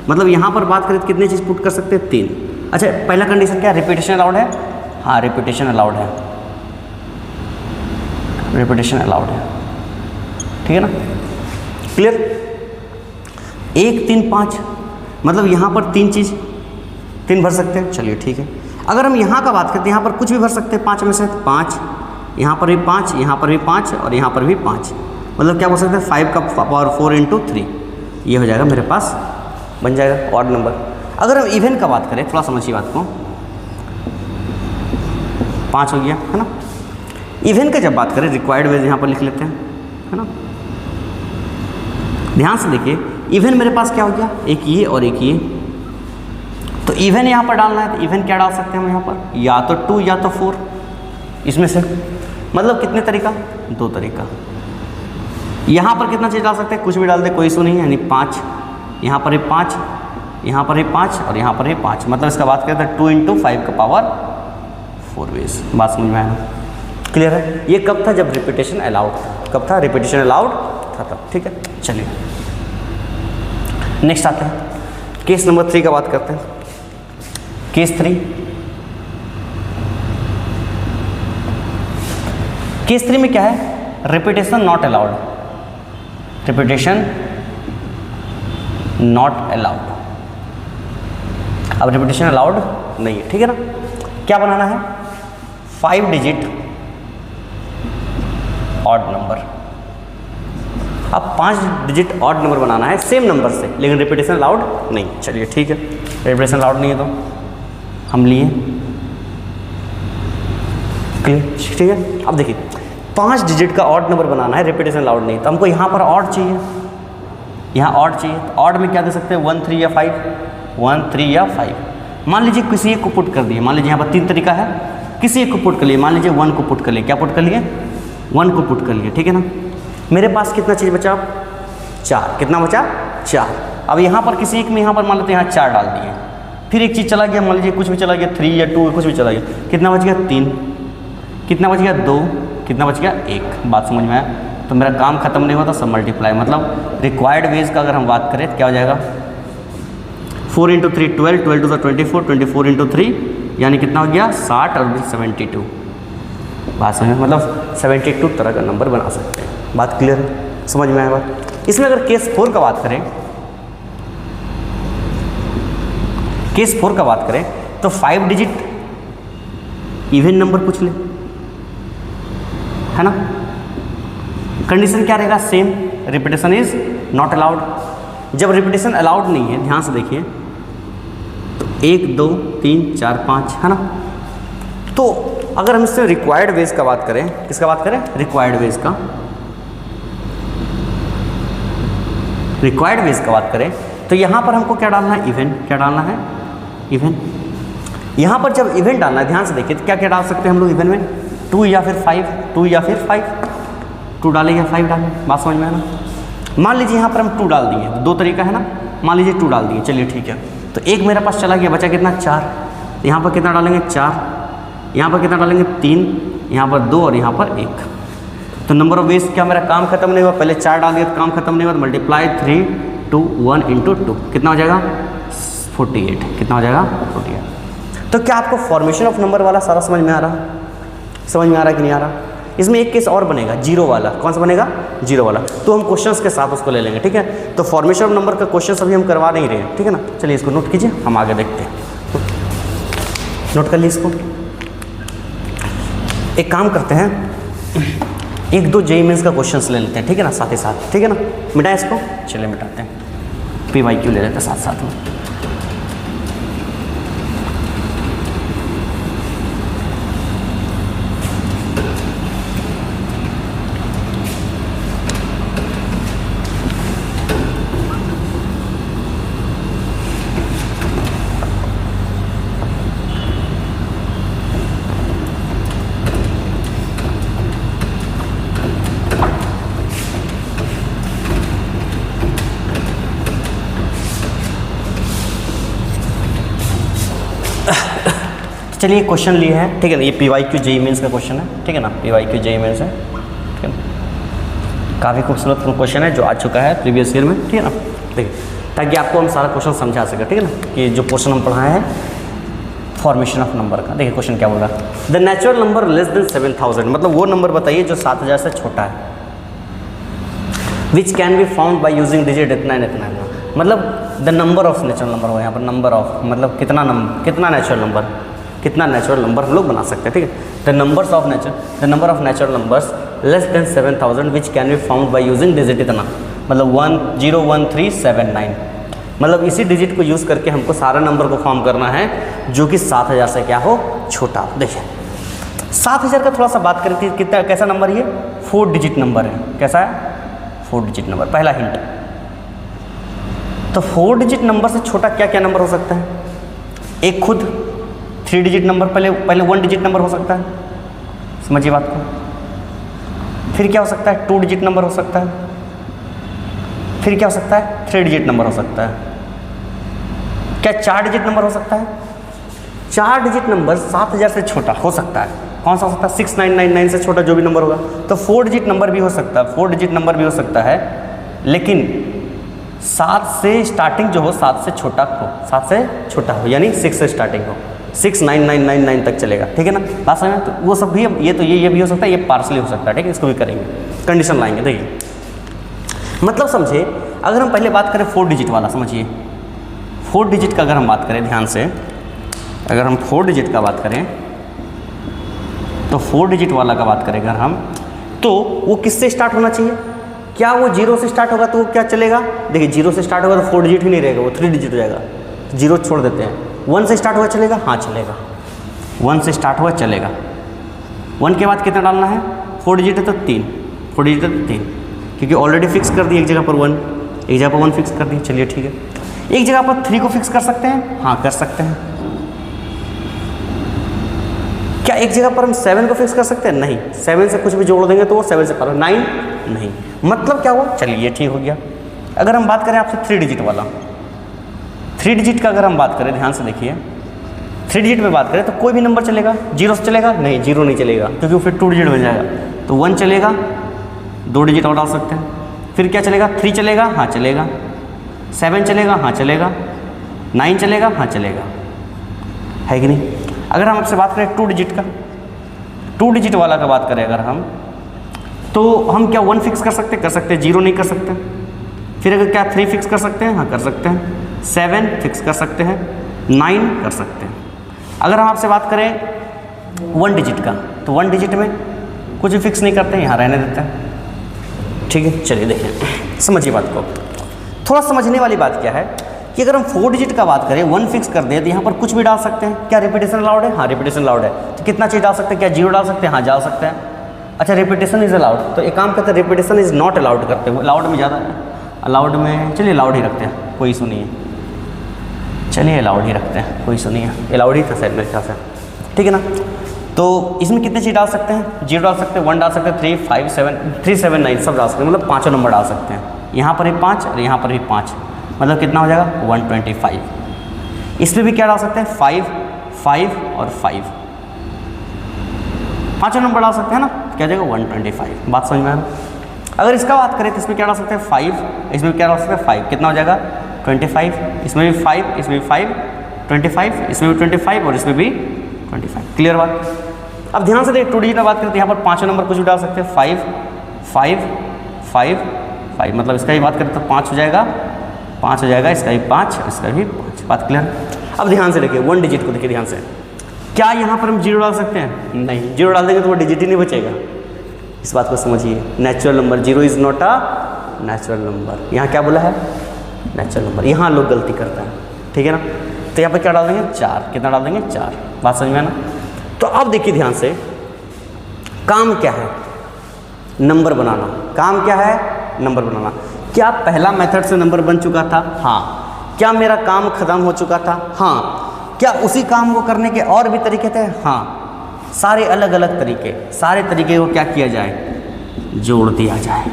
मतलब यहाँ पर बात करें तो कितने चीज़ पुट कर सकते हैं, 3। अच्छा, पहला कंडीशन क्या है, रिपीटेशन अलाउड है। हाँ, रिपीटेशन अलाउड है, रिपीटेशन अलाउड है, ठीक है ना, क्लियर। 1, 3, 5, मतलब यहाँ पर 3 चीज़ 3 भर सकते हैं, चलिए ठीक है। अगर हम यहाँ का बात करते हैं, यहाँ पर कुछ भी भर सकते हैं 5 में से, 5, यहाँ पर भी 5, यहाँ पर भी 5 और यहाँ पर भी 5, मतलब क्या बोल सकते हैं, 5 का पावर 4 × 3, ये हो जाएगा मेरे पास, बन जाएगा ऑड नंबर। अगर हम इवन का बात करें, थोड़ा समझिए बात को, 5 हो गया है ना। इवन का जब बात करें, रिक्वायर्ड वेज यहाँ पर लिख लेते हैं, है ना। ध्यान से देखिए, इवन मेरे पास क्या हो गया, एक ये और एक ये, तो इवन यहाँ पर डालना है, तो इवन क्या डाल सकते हैं हम यहाँ पर, या तो 2 या तो 4, इसमें से, मतलब कितने तरीका, 2 तरीका। यहाँ पर कितना चीज़ डाल सकते हैं, कुछ भी डाल दे, कोई इशू नहीं है, यानी 5, यहाँ पर ही 5, यहाँ पर ही 5 और यहाँ पर ही 5, मतलब इसका बात करते हैं 2 × 5 का पावर 4 वेज। बात समझ में आया, क्लियर है। ये कब था, जब रिपीटेशन अलाउड था, कब था, रिपीटेशन अलाउड था तब, ठीक है। चलिए नेक्स्ट आते हैं, केस नंबर 3 का बात करते हैं। केस 3, केस 3 में क्या है, repetition not allowed, repetition not allowed. अब रिपीटेशन अलाउड नहीं है, ठीक है ना। क्या बनाना है, 5 डिजिट ऑड नंबर। अब 5 डिजिट ऑड नंबर बनाना है सेम नंबर से, लेकिन रिपीटेशन अलाउड नहीं। चलिए ठीक है, रिपीटेशन अलाउड नहीं है तो हम लिए, क्लियर, ठीक है। अब देखिए, 5 डिजिट का ऑड नंबर बनाना है, रिपीटेशन अलाउड नहीं, तो हमको यहाँ पर ऑड चाहिए, यहाँ ऑड चाहिए। तो ऑड में क्या दे सकते हैं, 1, 3 या 5, 1, 3 या 5। मान लीजिए किसी एक को पुट कर दिए, मान लीजिए यहाँ पर 3 तरीका है, किसी एक को पुट कर लिए, मान लीजिए 1 को पुट कर लिए, क्या पुट कर लिए, 1 को पुट कर लिए, ठीक है ना। मेरे पास कितना चीज़ बचा, 4, कितना बचा, 4। अब यहाँ पर किसी एक में, यहाँ पर मान लेते हैं यहाँ 4 डाल दिए, फिर एक चीज़ चला गया, मान लीजिए कुछ भी चला गया, 3 या 2 कुछ भी चला गया, कितना बच गया, 3, कितना बच गया, 2, कितना बच गया, 1। बात समझ में आया। तो मेरा काम खत्म नहीं होता, सब मल्टीप्लाई, मतलब रिक्वायर्ड वेज का अगर हम बात करें तो क्या हो जाएगा, 4 × 3 12, 12 × 24, 24 × 3, यानी कितना हो गया, 60 और 72। बात समझ में, मतलब 72 तरह का नंबर बना सकते हैं। बात क्लियर है, समझ में आया बात। इसमें अगर केस 4 का बात करें, केस 4 का बात करें तो 5 डिजिट इवन नंबर पूछ ले, है ना। कंडीशन क्या रहेगा, same, repetition is not allowed. जब रिपीटेशन अलाउड नहीं है, ध्यान से देखिए, तो 1, 2, 3, 4, 5, है ना। तो अगर हम इससे रिक्वायर्ड वेज का बात करें, किसका बात करें, रिक्वायर्ड वेज का, रिक्वायर्ड वेज का बात करें तो यहाँ पर हमको क्या डालना है, इवन, क्या डालना है, इवन। यहाँ पर जब इवन डालना है, ध्यान से देखिए, तो क्या क्या डाल सकते हैं हम लोग इवन में, 2 या फिर 5, 2 या फिर 5, 2 डालें या 5 डालें, बात समझ में आना। मान लीजिए यहाँ पर हम 2 डाल दिए, 2 तरीका है ना, मान लीजिए 2 डाल दिए, चलिए ठीक है। तो एक मेरे पास चला गया, बचा कितना, 4, यहाँ पर कितना डालेंगे, 4, यहाँ पर कितना डालेंगे, 3, यहाँ पर 2 और यहाँ पर 1। तो नंबर ऑफ वेज, क्या मेरा काम खत्म नहीं हुआ, पहले 4 डाल दिया तो काम खत्म नहीं हुआ, तो मल्टीप्लाई 3, 2, 1 × 2, कितना हो जाएगा, 48, कितना हो जाएगा, 48। तो क्या आपको फॉर्मेशन ऑफ नंबर वाला सारा समझ में आ रहा, समझ में आ रहा है कि नहीं आ रहा। इसमें एक केस और बनेगा, जीरो वाला, कौन सा बनेगा, जीरो वाला, तो हम क्वेश्चंस के साथ उसको ले लेंगे, ठीक है। तो फॉर्मेशन ऑफ नंबर का क्वेश्चन अभी हम करवा नहीं रहे हैं, ठीक है ना। चलिए इसको नोट कीजिए, हम आगे देखते हैं, नोट कर लीजिए इसको। एक काम करते हैं, 1-2 JEE मेंस का क्वेश्चंस ले लेते हैं, ठीक है ना, साथ ही साथ, ठीक है ना। मिटाएं इसको, चलिए मिटाते हैं, PYQ ले लेते हैं साथ साथ में। चलिए क्वेश्चन लिए हैं, ठीक है ना, ये PYQ JEE मेंस का क्वेश्चन है, ठीक है ना, PYQ JEE मेंस है, ठीक है ना। काफ़ी खूबसूरत क्वेश्चन है जो आ चुका है प्रीवियस ईयर में, ठीक है ना। देखिए, ताकि आपको हम सारा क्वेश्चन समझा सकें, ठीक है ना, कि जो क्वेश्चन हम पढ़ाए हैं फॉर्मेशन ऑफ नंबर का। देखिए क्वेश्चन क्या बोल रहा है, the natural number less than 7000, मतलब वो नंबर बताइए जो 7000 से छोटा है, which can be found by using digit इतना इतना, मतलब the number of natural number हो यहाँ पर, नंबर ऑफ मतलब कितना नेचुरल नंबर हम लोग बना सकते हैं, ठीक है। The number of natural numbers less than 7000 which can be found by using digit इतना, मतलब 101379, मतलब इसी डिजिट को यूज़ करके हमको सारे नंबर को फॉर्म करना है जो कि 7000 से क्या हो, छोटा। देखिए 7000 का थोड़ा सा बात करें कि कितना कैसा नंबर ये 4 डिजिट नंबर है, कैसा है 4 डिजिट नंबर, पहला हिंट। तो 4 डिजिट नंबर से छोटा क्या क्या नंबर हो सकता है, एक खुद 3 डिजिट नंबर, पहले 1 डिजिट नंबर हो सकता है, समझिए बात को। फिर क्या हो सकता है 2 डिजिट नंबर हो सकता है, फिर क्या हो सकता है 3 डिजिट नंबर हो सकता है, क्या 4 डिजिट नंबर हो सकता है। 4 डिजिट नंबर 7000 से छोटा हो सकता है, कौन सा हो सकता है 6999 से छोटा जो भी नंबर होगा। तो 4 डिजिट नंबर भी हो सकता है, 4 डिजिट नंबर भी हो सकता है, लेकिन 7 से स्टार्टिंग जो हो 7 से छोटा हो, 7 से छोटा हो, यानी 6 से स्टार्टिंग हो, 69999 तक चलेगा, ठीक है ना। बात समझ में, तो वो सब भी ये भी हो सकता है, ये पार्सली हो सकता है, ठीक है। इसको भी करेंगे, कंडीशन लाएंगे। देखिए मतलब समझे, अगर हम पहले बात करें 4 डिजिट वाला, समझिए 4 डिजिट का अगर हम बात करें ध्यान से, अगर हम 4 डिजिट का बात करें तो 4 डिजिट वाला का बात करें अगर हम, तो वो किससे स्टार्ट होना चाहिए, क्या वो 0 से स्टार्ट होगा तो वो क्या चलेगा। देखिए 0 से स्टार्ट होगा तो 4 डिजिट ही नहीं रहेगा, वो 3 डिजिट हो जाएगा, 0 छोड़ देते हैं। 1 से स्टार्ट हुआ चलेगा, हाँ चलेगा, 1 से स्टार्ट हुआ चलेगा। 1 के बाद कितना डालना है, 4 डिजिट है तो 3, 4 डिजिट है तो 3, क्योंकि ऑलरेडी फिक्स कर दिए एक जगह पर 1, एक जगह पर 1 फिक्स कर दिए, चलिए ठीक है। एक जगह पर 3 को फिक्स कर सकते हैं, हाँ कर सकते हैं। क्या एक जगह पर हम 7 को फिक्स कर सकते हैं, नहीं, 7 से कुछ भी जोड़ देंगे तो वो 7 से पार, 9 नहीं, मतलब क्या हुआ, चलिए ठीक हो गया। अगर हम बात करें आपसे 3 डिजिट वाला, 3 डिजिट का अगर हम बात करें, ध्यान से देखिए 3 डिजिट में बात करें तो कोई भी नंबर चलेगा, 0 से चलेगा नहीं, 0 नहीं चलेगा क्योंकि फिर 2 डिजिट बन जाएगा, तो 1 चलेगा, 2 डिजिट और डाल सकते हैं। फिर क्या चलेगा, 3 चलेगा, हाँ चलेगा, 7 चलेगा, हाँ चलेगा, 9 चलेगा, हाँ चलेगा, है कि नहीं। अगर हम आपसे बात करें 2 डिजिट का, 2 डिजिट वाला का बात करें अगर हम, तो हम क्या 1 फिक्स कर सकते हैं, 0 नहीं कर सकते। फिर अगर क्या 3 फिक्स कर सकते हैं, हाँ कर सकते हैं, 7 फिक्स कर सकते हैं, 9 कर सकते हैं। अगर हम आपसे बात करें 1 डिजिट का, तो 1 डिजिट में कुछ भी फिक्स नहीं करते हैं, यहाँ रहने देते हैं, ठीक है। चलिए देखें, समझिए बात को। थोड़ा समझने वाली बात क्या है कि अगर हम 4 डिजिट का बात करें, 1 फिक्स कर दें तो यहाँ पर कुछ भी डाल सकते हैं। क्या रिपीटेशन अलाउड है, हाँ रिपीटेशन अलाउड है। तो कितना चीज़ डाल सकते हैं, क्या 0 डाल सकते हैं, हाँ डाल सकते हैं। अच्छा रिपीटेशन इज अलाउड, तो एक काम करते हैं रिपीटेशन इज नॉट अलाउड करते हैं, अलाउड में ज़्यादा है, अलाउड में चलिए अलाउड ही रखते हैं, कोई इशू नहीं है, चलिए अलाउड ही रखते हैं, कोई इशू नहीं है, अलाउड ही था शायद मेरे ख्याल से, ठीक है ना। तो इसमें कितने चीज़ डाल सकते हैं, 0 डाल सकते हैं, 1 डाल सकते हैं, 3, 5, 7, 3, 7, 9 सब डाल सकते हैं, मतलब 5 नंबर डाल सकते हैं। यहाँ पर भी 5 और यहाँ पर भी 5, मतलब कितना हो जाएगा 125। इसमें भी क्या डाल सकते हैं 5, 5 और 5, 5 नंबर डाल सकते हैं ना, क्या जाएगा 125। बात समझ में आ रहा। अगर इसका बात करें तो इसमें क्या डाल सकते हैं 5, इसमें क्या डाल सकते हैं 5, कितना हो जाएगा 25, इसमें भी 5, इसमें भी 5, 25, इसमें भी 25 और इसमें भी 25। क्लियर बात। अब ध्यान से देखिए 2 डिजिट में बात करें तो यहाँ पर 5 नंबर कुछ भी डाल सकते हैं, 5, 5, 5, 5, मतलब इसका ही बात करें तो 5 हो जाएगा, 5 हो जाएगा, इसका भी 5, इसका भी 5। बात क्लियर। अब ध्यान से देखिए 1 डिजिट को देखिए ध्यान से, क्या यहाँ पर हम 0 डाल सकते हैं, नहीं, 0 डाल देंगे तो वो डिजिट ही नहीं बचेगा। इस बात को समझिए, natural number 0 is not a natural number. यहाँ क्या बोला है, नेचुरल नंबर, यहाँ लोग गलती करते हैं, ठीक है ना। तो यहाँ पर क्या डाल देंगे 4, कितना डाल देंगे 4। बात समझ में आना। तो अब देखिए ध्यान से, काम क्या है, नंबर बनाना। काम क्या है, नंबर बनाना। क्या पहला मेथड से नंबर बन चुका था, हाँ। क्या मेरा काम खत्म हो चुका था, हाँ। क्या उसी काम को करने के और भी तरीके थे, हाँ। सारे अलग अलग तरीके, सारे तरीके को क्या किया जाए, जोड़ दिया जाए।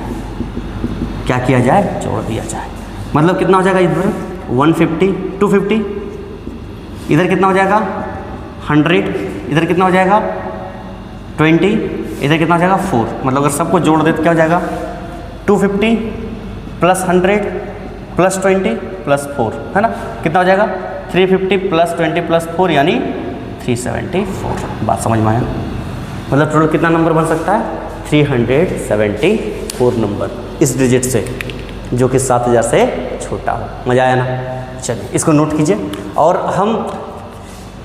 क्या किया जाए, जोड़ दिया जाए। मतलब कितना हो जाएगा इधर 150, 250, इधर कितना हो जाएगा 100, इधर कितना हो जाएगा 20, इधर कितना हो जाएगा 4। मतलब अगर सबको जोड़ दे तो क्या हो जाएगा 250 प्लस 100 प्लस 20 प्लस 4, है ना, कितना हो जाएगा 350 प्लस 20 प्लस 4 यानी 374। बात समझ में आया? मतलब टोटल कितना नंबर बन सकता है 374 नंबर इस डिजिट से, जो कि 7000 से छोटा हो। मज़ा आया ना? चलिए इसको नोट कीजिए। और हम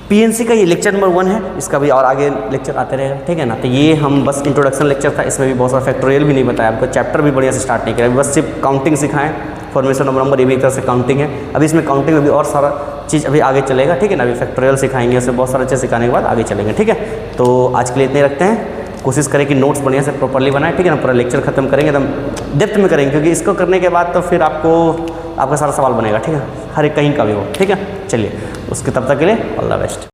पीएनसी का ये लेक्चर नंबर 1 है, इसका भी और आगे लेक्चर आते रहेगा, ठीक है ना। तो ये हम बस इंट्रोडक्शन लेक्चर था, इसमें भी बहुत सारा फैक्टोरियल भी नहीं बताया आपको, चैप्टर भी बढ़िया से स्टार्ट नहीं किया, बस सिर्फ काउंटिंग सिखाएं, फॉर्मेशन ऑफ नंबर, ये भी एक तरह से काउंटिंग है। अभी इसमें काउंटिंग में भी और सारा चीज़ अभी आगे चलेगा, ठीक है ना। अभी फैक्टोरियल सिखाएंगे, उससे बहुत सारा चीज़ सिखाने के बाद आगे चलेंगे, ठीक है। तो आज के लिए इतने रखते हैं, कोशिश करें कि नोट्स बढ़िया से प्रॉपरली बनाएं, ठीक है ना। पूरा लेक्चर खत्म करेंगे एकदम डेप्थ में करेंगे, क्योंकि इसको करने के बाद तो फिर आपका सारा सवाल बनेगा, ठीक है, हर एक कहीं का भी हो, ठीक है। चलिए उसके तब तक के लिए ऑल द बेस्ट।